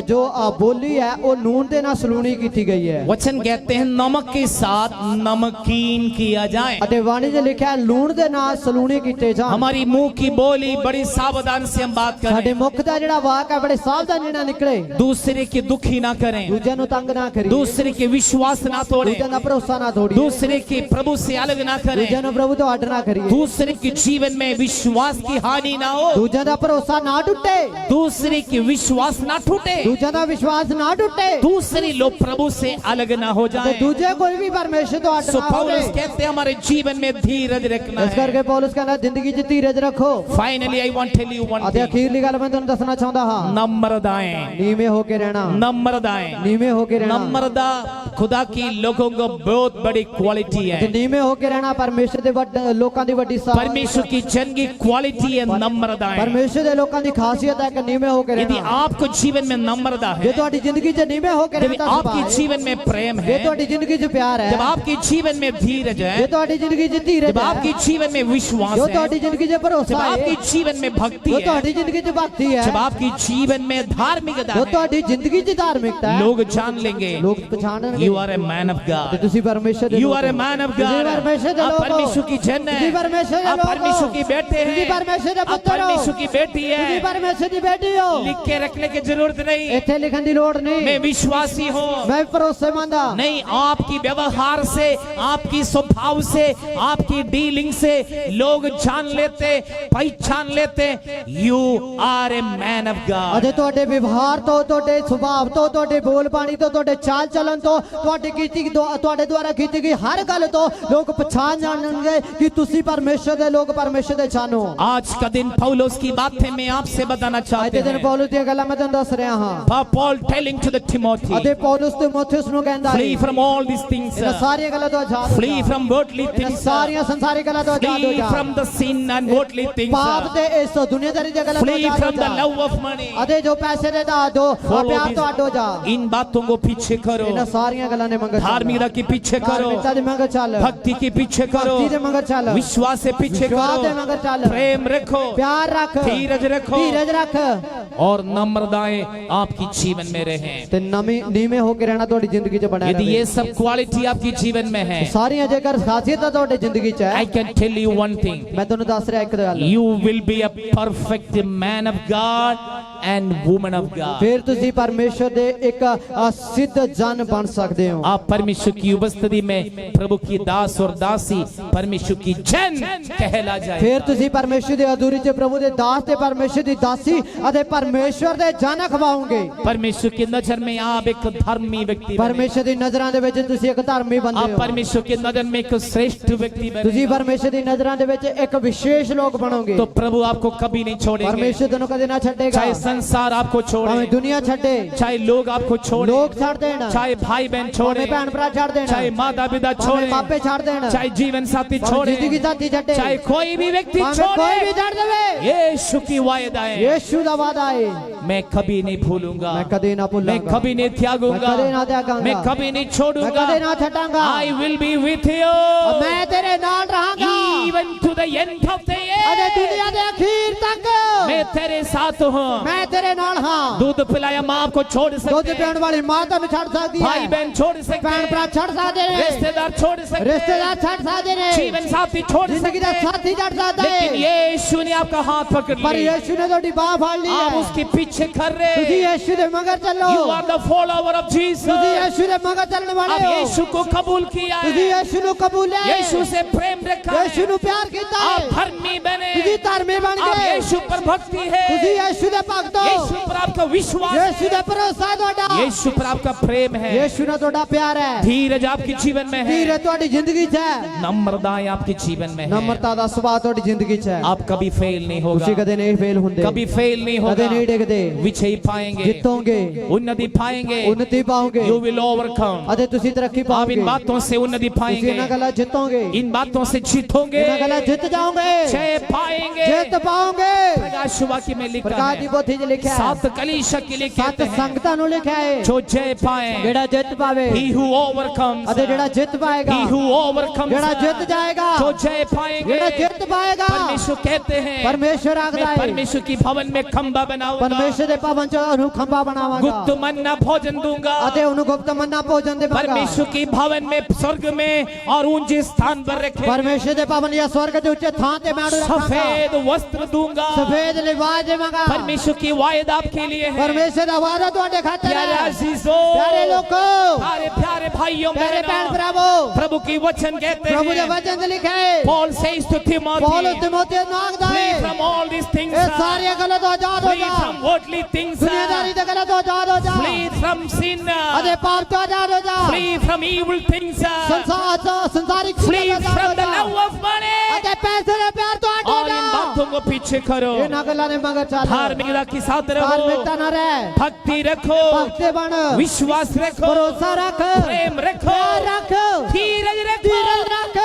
ਜੋ ਬੋਲੀ ਹੈ ਉਹ ਨੂਨ ਦੇ ਨਾਲ ਸਲੂਣੀ ਕੀਤੀ ਗਈ ਹੈ। वचन कहते हैं नमक के साथ नमकीन किया जाए। ਅਤੇ ਬਾਣੀ 'ਚ ਲਿਖਿਆ ਹੈ ਲੂਣ ਦੇ ਨਾਲ ਸਲੂਣੀ ਕੀਤੇ ਜਾਣ। हमारी मुंह की बोली बड़ी सावधान से हम बात ਸਾਡੇ करें, ਮੁਖ ਦਾ ਜਿਹੜਾ ਵਾਕ ਹੈ ਬੜੇ ਸਾਵਧਾਨੀ ਨਾਲ ਨਿਕਲੇ। दूसरे की दुखी ना करें, ਦੂਜਿਆਂ ਨੂੰ ਤੰਗ ਨਾ ਕਰੀਏ, दूसरे के विश्वास ना तोड़ें, ਦੂਜਿਆਂ ਦਾ ਭਰੋਸਾ ਨਾ ਤੋੜੀਏ, दूसरे के प्रभु से अलग ना करें, ਦੂਜਿਆਂ ਨੂੰ ਪ੍ਰਭੂ ਤੋਂ ਅੱਡ ਨਾ ਕਰੀਏ, दूसरे के जीवन में विश्वास की हानि ना हो, ਦੂਜਿਆਂ ਦਾ ਭਰੋਸਾ ਨਾ ਟੁੱਟੇ, दूसरे के विश्वास ना टूटे, ਦੂਜਿਆਂ ਦਾ ਵਿਸ਼ਵਾਸ ਨਾ ਟੁੱਟੇ, दूसरे लोग प्रभु से अलग ना हो ਤੇ जाए। ਦੂਜੇ ਕੋਈ ਵੀ ਪਰਮੇਸ਼ਰ ਤੋਂ ਅੱਡ सो ਨਾ ਹੋਵੇ। पौलुस कहते हैं हमारे जीवन में धीरज रखना ਇਸ ਕਰਕੇ है। ਪੌਲੁਸ ਕਹਿੰਦਾ ਜ਼ਿੰਦਗੀ 'ਚ ਧੀਰਜ ਰੱਖੋ। Finally I want tell you one ਅਤੇ थिंग, ਅਖੀਰਲੀ ਗੱਲ ਮੈਂ ਤੁਹਾਨੂੰ ਦੱਸਣਾ ਚਾਹੁੰਦਾ ਹਾਂ, नम्रताएं, ਨੀਵੇਂ ਹੋ ਕੇ ਰਹਿਣਾ, नम्रताएं, ਨੀਵੇਂ ਹੋ ਕੇ ਰਹਿਣਾ। नम्रता खुदा की लोगों को बहुत बड़ी क्वालिटी ਤੇ है। ਨੀਵੇਂ ਹੋ ਕੇ ਰਹਿਣਾ ਪਰਮੇਸ਼ਰ ਦੇ ਲੋਕਾਂ ਦੀ ਵੱਡੀ ਸਾਹ। परमेश्वर की जन की क्वालिटी है नम्रताएं। ਪਰਮੇਸ਼ਰ ਦੇ ਲੋਕਾਂ ਦੀ ਖਾਸੀਅਤ ਹੈ ਕਿ ਨੀਵੇਂ ਹੋ ਕੇ यदि ਰਹਿਣਾ। आपको जीवन में नम्रता ਜੇ है, ਤੁਹਾਡੀ ਜ਼ਿੰਦਗੀ 'ਚ ਨੀਵੇਂ ਹੋ ਕੇ यदि ਰਹਿਣਾ आपके जीवन में प्रेम ਜੇ है, ਤੁਹਾਡੀ ਜ਼ਿੰਦਗੀ 'ਚ ਪਿਆਰ ਹੈ, जब आपके जीवन में धीरज ਜੇ है, ਤੁਹਾਡੀ ਜ਼ਿੰਦਗੀ 'ਚ ਧੀਰਜ जब ਹੈ, आपके जीवन में विश्वास ਜੋ है, ਤੁਹਾਡੀ ਜ਼ਿੰਦਗੀ 'ਚ जब ਭਰੋਸਾ है, आपके जीवन में भक्ति ਜੋ है, ਤੁਹਾਡੀ ਜ਼ਿੰਦਗੀ 'ਚ ਭਗਤੀ ਹੈ, जब आपके जीवन में धार्मिकता ਜੋ है, ਤੁਹਾਡੀ ਜ਼ਿੰਦਗੀ 'ਚ ਧਾਰਮਿਕਤਾ ਹੈ, लोग जान लेंगे ਲੋਕ ਪਛਾਣਨਗੇ you are a man of ਤੇ God, ਤੁਸੀਂ ਪਰਮੇਸ਼ਰ ਦੇ you ਲੋਕ are a ਹੋ। man of ਤੁਸੀਂ God, ਪਰਮੇਸ਼ਰ ਦੇ आप ਲੋਕ ਹੋ। परमेश्वर की जन ਤੁਸੀਂ है, ਪਰਮੇਸ਼ਰ ਦੇ आप ਲੋਕ ਹੋ। परमेश्वर की बेटे ਤੁਸੀਂ हैं, ਪਰਮੇਸ਼ਰ ਦੇ आप ਪੁੱਤਰ ਹੋ। परमेश्वर की बेटी ਤੁਸੀਂ है। ਪਰਮੇਸ਼ਰ ਦੀ ਬੇਟੀ ਹੋ। लिख के रखने की जरूरत नहीं, ਇੱਥੇ ਲਿਖਣ ਦੀ ਲੋੜ मैं ਨਹੀਂ, विश्वासी हूँ। ਮੈਂ ਭਰੋਸੇਮੰਦ ਹਾਂ। नहीं, आपकी व्यवहार से, आपकी स्वभाव से, आपकी डीलिंग से लोग जान लेते, पहचान लेते you are a man of God. ਅਤੇ ਤੁਹਾਡੇ ਵਿਵਹਾਰ ਤੋਂ, ਤੁਹਾਡੇ ਸੁਭਾਅ ਤੋਂ, ਤੁਹਾਡੇ ਬੋਲ ਬਾਣੀ ਤੋਂ, ਤੁਹਾਡੇ ਚਾਲ ਚੱਲਣ ਤੋਂ, ਤੁਹਾਡੇ ਦੁਆਰਾ ਕੀਤੀ ਗਈ ਹਰ ਗੱਲ ਤੋਂ ਲੋਕ ਪਛਾਣ ਜਾਣਨਗੇ ਕਿ ਤੁਸੀਂ ਪਰਮੇਸ਼ਰ ਦੇ ਲੋਕ, ਪਰਮੇਸ਼ਰ ਦੇ ਛਾਨ ਹੋ। आज का दिन पौलुस की बातें मैं आपसे बताना ਅੱਜ चाहते ਦੇ ਦਿਨ हैं। ਪੌਲੁਸ ਦੀਆਂ ਗੱਲਾਂ ਮੈਂ ਤੁਹਾਨੂੰ ਦੱਸ ਰਿਹਾ ਹਾਂ। Paul telling to the Timothy, ਅਤੇ ਪੌਲੁਸ ਤਿਮੋਥਿਉਸ ਨੂੰ ਕਹਿੰਦਾ ਹੈ flee from all these things, ਇਹਨਾਂ ਸਾਰੀਆਂ ਗੱਲਾਂ ਤੋਂ ਆਜ਼ਾਦ ਹੋ flee ਜਾ। from worldly ਇਹਨਾਂ things, ਸਾਰੀਆਂ ਸੰਸਾਰਿਕ ਗੱਲਾਂ ਤੋਂ ਆਜ਼ਾਦ ਹੋ flee ਜਾ। from the sin and worldly things, ਪਾਪ ਤੇ ਇਸ ਦੁਨੀਆਦਾਰੀ ਦੀਆਂ ਗੱਲਾਂ ਤੋਂ flee ਆਜ਼ਾਦ ਹੋ from the ਜਾ। love of money। ਅਤੇ ਜੋ ਪੈਸੇ ਦੇ ਦਾ ਦੋ Follow ਪਿਆਰ these- ਤੋਂ ਅੱਡ ਹੋ ਜਾ। इन बातों को पीछे करो, ਇਹਨਾਂ ਸਾਰੀਆਂ ਗੱਲਾਂ ਦੇ ਮੰਗਰ ਚੱਲ। धार्मिकता के पीछे करो, ਧਾਰਮਿਕਤਾ ਦੇ ਮੰਗਰ ਚੱਲ। भक्ति के पीछे करो, ਭਗਤੀ ਦੇ ਮੰਗਰ ਚੱਲ। विश्वास से पीछे विश्वास दे करो, मगर चल। प्रेम रखो, प्यार रख, धीरज रखो, धीरज रख और नम्रताएं आपकी जीवन में रहे। ਤੇ ਨਵੀਂ ਨੀਵੇਂ ਹੋ ਕੇ ਰਹਿਣਾ ਤੁਹਾਡੀ ਜ਼ਿੰਦਗੀ 'ਚ ਬਣਿਆ यदि ਰਹੇ। ये सब क्वालिटी आपकी जीवन में है, ਸਾਰੀਆਂ ਜੇਕਰ ਖਾਸੀਅਤਾਂ ਤੁਹਾਡੀ ਜ਼ਿੰਦਗੀ 'ਚ I ਹੈ, can tell you one thing, ਮੈਂ ਤੁਹਾਨੂੰ ਦੱਸ ਰਿਹਾ ਇੱਕ ਗੱਲ, you will be a perfect man of God and woman of God। ਫਿਰ ਤੁਸੀਂ ਪਰਮੇਸ਼ਰ ਦੇ ਇੱਕ ਸਿੱਧ ਜਨ ਬਣ ਸਕਦੇ ਹੋ। आप परमेश्वर की उपस्थिति में प्रभु की दास और दासी, परमेश्वर की जन कहला जाए। ਫਿਰ ਤੁਸੀਂ ਪਰਮੇਸ਼ਰ ਦੀ ਹਜ਼ੂਰੀ 'ਚ ਪ੍ਰਭੂ ਦੇ ਦਾਸ ਤੇ ਪਰਮੇਸ਼ਰ ਦੀ ਦਾਸੀ ਅਤੇ ਪਰਮੇਸ਼ਰ ਦੇ ਜਨ ਅਖਵਾਓਗੇ। परमेश्वर की नजर में आप एक धर्मी व्यक्ति बने। ਪਰਮੇਸ਼ਰ ਦੀ ਨਜ਼ਰਾਂ ਦੇ ਵਿੱਚ ਤੁਸੀਂ ਇੱਕ ਧਰਮੀ ਬੰਦੇ आप ਹੋ। परमेश्वर की नजर में एक श्रेष्ठ व्यक्ति बने, ਤੁਸੀਂ ਪਰਮੇਸ਼ਰ ਦੀ ਨਜ਼ਰਾਂ ਦੇ ਵਿੱਚ ਇੱਕ ਵਿਸ਼ੇਸ਼ ਲੋਕ ਬਣੋਗੇ। तो प्रभु आपको कभी नहीं छोड़ेंगे। ਪਰਮੇਸ਼ਰ ਤੈਨੂੰ ਕਦੇ ਨਾ ਛੱਡੇਗਾ। चाहे संसार आपको ਭਾਵੇਂ छोड़े, ਦੁਨੀਆ ਛੱਡੇ, चाहे लोग आपको छोड़े, ਲੋਕ ਛੱਡ ਦੇਣ, चाहे भाई बहन ਭਾਵੇਂ छोड़े, ਭੈਣ ਭਰਾ ਛੱਡ ਦੇਣ, चाहे माता पिता ਭਾਵੇਂ छोड़े, ਮਾਪੇ ਛੱਡ ਦੇਣ, चाहे जीवन साथी ਭਾਵੇਂ छोड़े, ਜ਼ਿੰਦਗੀ ਸਾਥੀ ਛੱਡੇ, चाहे कोई भी व्यक्ति ਭਾਵੇਂ ਕੋਈ ਵੀ छोड़े, ਛੱਡ ਦੇਵੇ, यीशु की वायदाएं ਯीशु ਦਾ ਵਾਅਦਾ ਹੈ मैं कभी नहीं भूलूंगा, ਮੈਂ ਕਦੇ ਨਾ मैं ਭੁੱਲਾਂਗਾ, कभी नहीं त्यागूंगा, मैं कभी ना त्यागांगा, मैं कभी नहीं ਮੈਂ छोड़ूंगा। ਕਦੇ ਨਾ ਛੱਡਾਂਗਾ, I will be with you ਮੈਂ ਤੇਰੇ ਨਾਲ ਰਹਾਂਗਾ even to the end of the ਅਤੇ earth। ਦੁਨੀਆ ਦੇ ਅਖੀਰ ਤੱਕ मैं तेरे साथ हूँ। ਮੈਂ ਤੇਰੇ ਨਾਲ ਹਾਂ। दूध पिलाया माँ आपको छोड़ ਦੁੱਧ सकते हैं, ਪੀਣ ਵਾਲੀ ਮਾਂ ਤੁਹਾਨੂੰ ਛੱਡ ਸਕਦੀ भाई ਹੈ, बहन छोड़ सकते ਭੈਣ ਭਰਾ हैं, ਛੱਡ ਸਕਦੇ ਨੇ, रिश्तेदार छोड़ सकते हैं, ਰਿਸ਼ਤੇਦਾਰ ਛੱਡ ਸਕਦੇ ਨੇ, जीवन साथी छोड़ ਜ਼ਿੰਦਗੀ सकते ਦਾ हैं, ਸਾਥੀ ਛੱਡ ਸਕਦਾ लेकिन ਹੈ, यीशु ने आपका हाथ पकड़ पर लिया, यीशु ने ਤੁਹਾਡੀ ਬਾਹ ਫੜ ਲਈ आप ਹੈ उसके पीछे कर रहे, ਤੁਸੀਂ ਯੀशु ਦੇ ਮਗਰ ਚੱਲੋ you are the follower of ਤੁਸੀਂ Jesus। ਯੀशु ਦੇ ਮਗਰ ਚੱਲਣ ਵਾਲੇ अब ਹੋ यीशु को कबूल किया ਤੁਸੀਂ है, ਯੀशु ਨੂੰ ਕਬੂਲਿਆ ਹੈ यीशु से प्रेम रखा ਯੀशु है, ਨੂੰ ਪਿਆਰ ਕੀਤਾ आप ਹੈ धर्मी बने, ਤੁਸੀਂ ਧਰਮੀ ਬਣ अब ਗਏ यीशु पर भक्ति ਤੁਸੀਂ है, ਯੀशु ਦੇ ਭਗਤ ਹੋ यीशु पर आपका विश्वास ਯੀशु है, ਦਾ ਭਰੋਸਾ ਹੈ ਤੁਹਾਡਾ यीशु पर आपका प्रेम है, ਯੀशु ਨਾਲ ਤੁਹਾਡਾ ਪਿਆਰ ਹੈ धीरज आपके जीवन में ਧੀਰਜ है, ਤੁਹਾਡੀ ਜ਼ਿੰਦਗੀ 'ਚ ਹੈ नम्रताएं आपके जीवन में है, ਨਮਰਤਾ ਦਾ ਸੁਭਾਅ ਤੁਹਾਡੀ ਜ਼ਿੰਦਗੀ 'ਚ ਹੈ आप कभी फेल नहीं होगा, ਤੁਸੀਂ ਕਦੇ ਨਹੀਂ ਫੇਲ ਹੁੰਦੇ कभी फेल नहीं ਕਦੇ होगा, ਨਹੀਂ ਡਿੱਗਦੇ विजयी पाएंगे, ਜਿੱਤੋਗੇ उन्नति पाएंगे, ਉન્નਤੀ ਪਾਓਗੇ you will overcome। ਅਤੇ ਤੁਸੀਂ ਤਰੱਕੀ आप ਪਾਓਗੇ इन बातों से उन्नति ਤੁਸੀਂ पाएंगे, ਇਹਨਾਂ ਗੱਲਾਂ ਜਿੱਤੋਗੇ इन बातों से जीतोगे, ਇਹਨਾਂ ਗੱਲਾਂ ਜਿੱਤ ਜਾਓਗੇ जय पाएंगे। ਜਿੱਤ ਪਾਓਗੇ प्रकाश वाक्य में लिखा ਪ੍ਰਕਾਸ਼ ਦੀ है, ਪੋਥੀ 'ਚ ਲਿਖਿਆ ਹੈ 7 कलीसिया के लिए ਸੱਤ कहते हैं, ਸੰਗਤਾਂ ਨੂੰ ਲਿਖਿਆ ਹੈ जो जय पाए, ਜਿਹੜਾ ਜਿੱਤ ਪਾਵੇ he who overcomes, ਅਤੇ ਜਿਹੜਾ ਜਿੱਤ ਪਾਏਗਾ he who overcomes, ਜਿਹੜਾ ਜਿੱਤ ਜਾਏਗਾ जो जय पाएंगे। ਜਿਹੜਾ ਜਿੱਤ ਪਾਏਗਾ परमेश्वर कहते हैं, ਪਰਮੇਸ਼ਰ ਆਖਦਾ मैं ਹੈ परमेश्वर की भवन में खंबा बनाऊंगा, ਪਰਮੇਸ਼ਰ ਦੇ ਭਵਨ 'ਚ ਉਹਨੂੰ ਖੰਭਾ ਬਣਾਵਾਂਗਾ गुप्त मन्ना भोजन दूंगा, ਅਤੇ ਉਹਨੂੰ ਗੁਪਤ ਮੰਨਾ ਭੋਜਨ ਦੇਵਾਂਗਾ परमेश्वर की भवन में स्वर्ग में और ऊंचे स्थान पर रखे ਪਰਮੇਸ਼ਰ ਦੇ ਭਵਨ ਜਾਂ ਸਵਰਗ ਦੇ ਉੱਚੇ ਥਾਂ ਤੇ ਮੈਂ ਉਹਨੂੰ ਰੱਖਾਂਗਾ सफेद वस्त्र दूंगा, ਸਫੇਦ ਲਿਬਾਸ ਦੇਵਾਂਗਾ परमेश्वर की वायदा आपके लिए है। ਪਰਮੇਸ਼ਰ ਦਾ ਵਾਅਦਾ ਤੁਹਾਡੇ ਖਾਤਰ प्यारे ਹੈ अजीजों, ਪਿਆਰੇ ਲੋਕੋ प्यारे प्यारे भाइयों ਪਿਆਰੇ ਭੈਣ बहनों, ਭਰਾਵੋ प्रभु की वचन कहते ਪ੍ਰਭੂ ਦੇ हैं, ਵਚਨ 'ਚ ਲਿਖਿਆ ਹੈ Paul says to Timothy, Paulus ਤਿਮੋਥੇਉਸ ਨੂੰ ਆਖਦਾ flee ਹੈ from all these things, ਇਹ ਸਾਰੀਆਂ ਗੱਲਾਂ ਤੋਂ ਆਜ਼ਾਦ ਹੋ flee ਜਾ from worldly things, ਦੁਨੀਆਦਾਰੀ ਦੀਆਂ ਗੱਲਾਂ ਤੋਂ ਆਜ਼ਾਦ ਹੋ ਜਾ flee from sin, ਅਤੇ ਪਾਪ ਤੋਂ ਆਜ਼ਾਦ ਹੋ ਜਾ flee from evil things, ਸੰਸਾਰਿਕ flee ਚੀਜ਼ਾਂ ਤੋਂ from ਆਜ਼ਾਦ the ਹੋ ਜਾ love of money, ਅਤੇ ਪੈਸੇ ਦੇ ਪਿਆਰ ਤੋਂ ਹਟ और ਜਾ इन बातों को पीछे करो, ਇਹਨਾਂ ਗੱਲਾਂ ਦੇ ਮਗਰ ਚੱਲ धार्मिकता के साथ रहो, ਧਾਰਮਿਕਤਾ ਨਾ ਰਹਿ भक्ति रखो, ਭਗਤ ਬਣ विश्वास रखो, ਭਰੋਸਾ ਰੱਖ प्रेम रखो, ਪਿਆਰ ਰੱਖ धीरज रखो, ਧੀਰਜ ਰੱਖ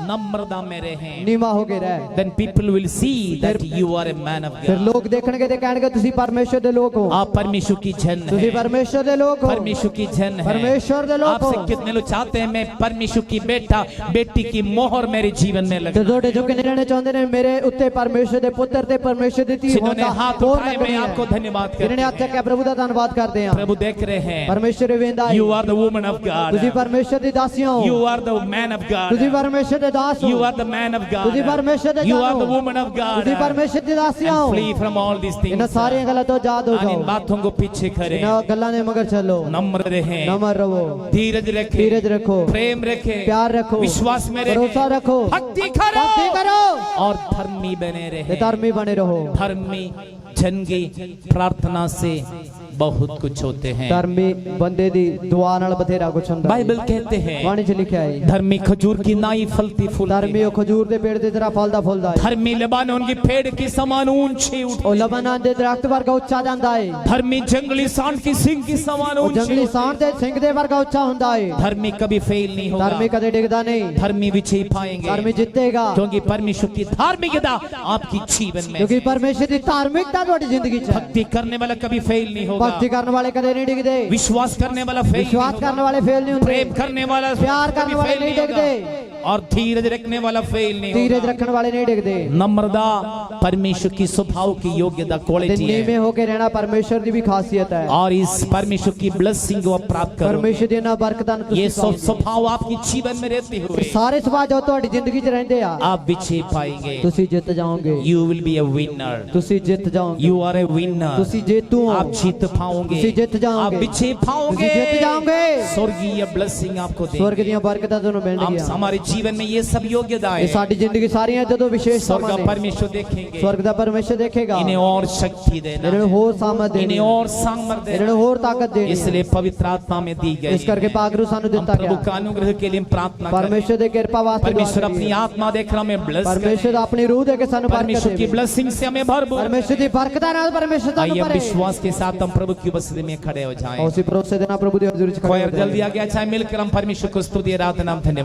नम्रता में रहें, ਨੀਵਾ ਹੋ ਕੇ ਰਹਿ then people will see that you are a man of ਫਿਰ God, ਲੋਕ ਦੇਖਣਗੇ ਤੇ ਕਹਿਣਗੇ ਤੁਸੀਂ ਪਰਮੇਸ਼ਰ ਦੇ ਲੋਕ ਹੋ आप परमेश्वर की जन ਤੁਸੀਂ है, ਪਰਮੇਸ਼ਰ ਦੇ ਲੋਕ ਹੋ परमेश्वर की जन है। परमेश्वर दे लोग आपसे हो। कितने लोग चाहते हैं मैं परमेश्वर की बेटा बेटी की मोहर मेरे जीवन में ਤੇ लगे, ਤੁਹਾਡੇ ਜੋ ਕਿੰਨੇ ਜਣੇ ਚਾਹੁੰਦੇ ਨੇ ਮੇਰੇ ਉੱਤੇ ਪਰਮੇਸ਼ਰ ਦੇ ਪੁੱਤਰ ਤੇ ਪਰਮੇਸ਼ਰ ਦੀ ਧੀ जिन्होंने ਹੋਣਾ हाथ ਹੋਰ उठाए मैं आपको धन्यवाद ਜਿਨ੍ਹਾਂ ਨੇ ਹੱਥ करता ਚੱਕਿਆ ਪ੍ਰਭੂ ਦਾ ਧੰਨਵਾਦ ਕਰਦੇ ਹਾਂ प्रभु देख रहे हैं, ਪਰਮੇਸ਼ਰ ਵੇਂਦਾ ਹੈ you are the woman of ਤੁਸੀਂ God, ਪਰਮੇਸ਼ਰ ਦੀ ਦਾਸੀਆਂ ਹੋ you are the man of ਤੁਸੀਂ God, ਪਰਮੇਸ਼ਰ ਦੇ ਦਾਸ you ਹੋ are the man of ਤੁਸੀਂ God, ਪਰਮੇਸ਼ਰ ਦੇ you ਦਾਸ are the ਹੋ woman of God, ਤੁਸੀਂ ਪਰਮੇਸ਼ਰ ਦੀ ਦਾਸੀਆਂ and ਹੋ flee from all these ਇਹਨਾਂ things, ਸਾਰੀਆਂ ਗੱਲਾਂ ਤੋਂ ਆਜ਼ਾਦ ਹੋ और इन ਜਾਓ बातों को पीछे करें, ਇਹਨਾਂ ਗੱਲਾਂ ਦੇ ਮਗਰ ਚੱਲੋ नम्र रहें, ਨਮਰ ਰਹੋ धीरज रखें, ਧੀਰਜ ਰੱਖੋ प्रेम रखें, ਪਿਆਰ ਰੱਖੋ विश्वास में ਭਰੋਸਾ रहें, ਰੱਖੋ भक्ति करो ਭਗਤੀ ਕਰੋ और धर्मी बने ਤੇ रहें। ਧਰਮੀ ਬਣੇ ਰਹੋ धर्मी जन की प्रार्थना से बहुत कुछ होते हैं। ਧਰਮੀ ਬੰਦੇ ਦੀ ਦੁਆ ਨਾਲ ਬਥੇਰਾ ਕੁਝ ਹੁੰਦਾ ਹੈ बाइबल कहते हैं ਬਾਣੀ 'ਚ ਲਿਖਿਆ ਹੈ धर्मी खजूर की नाई फलती फूलती ਧਰਮੀ है, ਉਹ ਖਜੂਰ ਦੇ ਪੇੜ ਦੀ ਤਰ੍ਹਾਂ ਫਲਦਾ ਫੁੱਲਦਾ ਹੈ धर्मी लेबानोन की पेड़ के समान ऊंची ਉਹ उठती, ਲਬਨਾਨ ਦੇ ਦਰਖਤ ਵਰਗਾ ਉੱਚਾ ਜਾਂਦਾ ਹੈ धर्मी जंगली सांड की सिंग की समान ਉਹ ऊंची ਜੰਗਲੀ उठती, ਸਾਂਢ ਦੇ ਸਿੰਘ ਦੇ ਵਰਗਾ ਉੱਚਾ ਹੁੰਦਾ ਹੈ धर्मी कभी फेल नहीं ਧਰਮੀ होगा, ਕਦੇ ਡਿੱਗਦਾ ਨਹੀਂ धर्मी विजयी पाएंगे, ਧਰਮੀ ਜਿੱਤੇਗਾ क्योंकि परमेश्वर की धार्मिकता आपकी जीवन में ਕਿਉਂਕਿ है। ਪਰਮੇਸ਼ਰ ਦੀ ਧਾਰਮਿਕਤਾ ਤੁਹਾਡੀ ਜ਼ਿੰਦਗੀ 'ਚ ਹੈ भक्ति करने वाला कभी फेल नहीं होगा, ਭਗਤੀ ਕਰਨ ਵਾਲੇ ਕਦੇ ਨਹੀਂ ਡਿੱਗਦੇ विश्वास करने वाला फेल नहीं ਵਿਸ਼ਵਾਸ होगा, ਕਰਨ ਵਾਲੇ ਫੇਲ ਨਹੀਂ ਹੁੰਦੇ प्रेम करने वाला प्यार करने कभी वाले फेल नहीं नहीं होगा, डिगते। और धीरज रखने वाला फेल नहीं ਧੀਰਜ होगा। ਰੱਖਣ ਵਾਲੇ ਨਹੀਂ ਡਿੱਗਦੇ नम्रता परमेश्वर की स्वभाव की योग्यता ਤੇ क्वालिटी ਨੀਵੇਂ है, ਹੋ ਕੇ ਰਹਿਣਾ ਪਰਮੇਸ਼ਰ ਦੀ ਵੀ ਖਾਸੀਅਤ ਹੈ और इस परमेश्वर की ब्लेसिंग को आप प्राप्त करो। ਪਰਮੇਸ਼ਰ ਦੀ ਇਹਨਾਂ ਬਰਕਤਾਂ ਨੂੰ ये ਤੁਸੀਂ स्वभाव आपके जीवन में रहते हुए ਸਾਰੇ ਸੁਭਾਅ ਜੋ ਤੁਹਾਡੀ ਜ਼ਿੰਦਗੀ 'ਚ ਰਹਿੰਦੇ ਆ आप विजय पाएंगे, ਤੁਸੀਂ ਜਿੱਤ ਜਾਓਗੇ you will be a winner, ਤੁਸੀਂ ਜਿੱਤ ਜਾਓਗੇ you are a winner, ਤੁਸੀਂ ਜੇਤੂ ਹੋ आप जीत पाओगे, ਤੁਸੀਂ ਜਿੱਤ आप ਜਾਓਗੇ विजय पाओगे, ਤੁਸੀਂ ਜਿੱਤ ਜਾਓਗੇ स्वर्गीय ब्लेसिंग आपको ਸਵਰਗ देंगे। ਦੀਆਂ ਬਰਕਤਾਂ ਤੁਹਾਨੂੰ हम ਮਿਲਣਗੀਆਂ हमारे जीवन में ये सब योग्यता ਇਹ है, ਸਾਡੀ ਜ਼ਿੰਦਗੀ ਸਾਰੀਆਂ ਜਦੋਂ ਵਿਸ਼ੇਸ਼ स्वर्ग ਸਮਾਂ का ਨੇ परमेश्वर देखेंगे, ਸਵਰਗ ਦਾ ਪਰਮੇਸ਼ਰ ਦੇਖੇਗਾ इन्हें और शक्ति देना, ਇਹਨਾਂ ਨੂੰ ਹੋਰ ਸਾਮਰਥ ਦੇਣੀ इन्हें और सामर्थ्य ਇਹਨਾਂ ਨੂੰ देना, ਹੋਰ ਤਾਕਤ ਦੇਣੀ इसलिए पवित्र आत्मा में दी गई ਇਸ ਕਰਕੇ है। ਪਾਗਰੂ ਸਾਨੂੰ हम ਦਿੱਤਾ प्रभु ਗਿਆ का अनुग्रह के लिए हम प्रार्थना करें। ਪਰਮੇਸ਼ਰ ਦੇ ਕਿਰਪਾ ਵਾਸਤੇ ਦੁਆ परमेश्वर अपनी ਕਰੀਏ। आत्मा देकर हमें ब्लेस ਪਰਮੇਸ਼ਰ करे, ਆਪਣੀ ਰੂਹ ਦੇ ਕੇ ਸਾਨੂੰ ਬਰਕਤ परमेश्वर की ਦੇਵੇ ब्लेसिंग से हमें भरपूर। ਪਰਮੇਸ਼ਰ ਦੀ ਬਰਕਤਾਂ ਨਾਲ ਪਰਮੇਸ਼ਰ आइए ਤੁਹਾਨੂੰ हम ਭਰੇ विश्वास के साथ हम प्रभु की उपस्थिति में खड़े हो जाएं। ਉਸੇ ਭਰੋਸੇ ਦੇ ਨਾਲ ਪ੍ਰਭੂ ਦੀ ਹਜ਼ੂਰੀ 'ਚ ਖੜੇ ਹੋ कोई ਜਾਈਏ। जल्दी आ गया, चाहे मिलकर हम परमेश्वर को स्तुति आराधना धन्यवाद।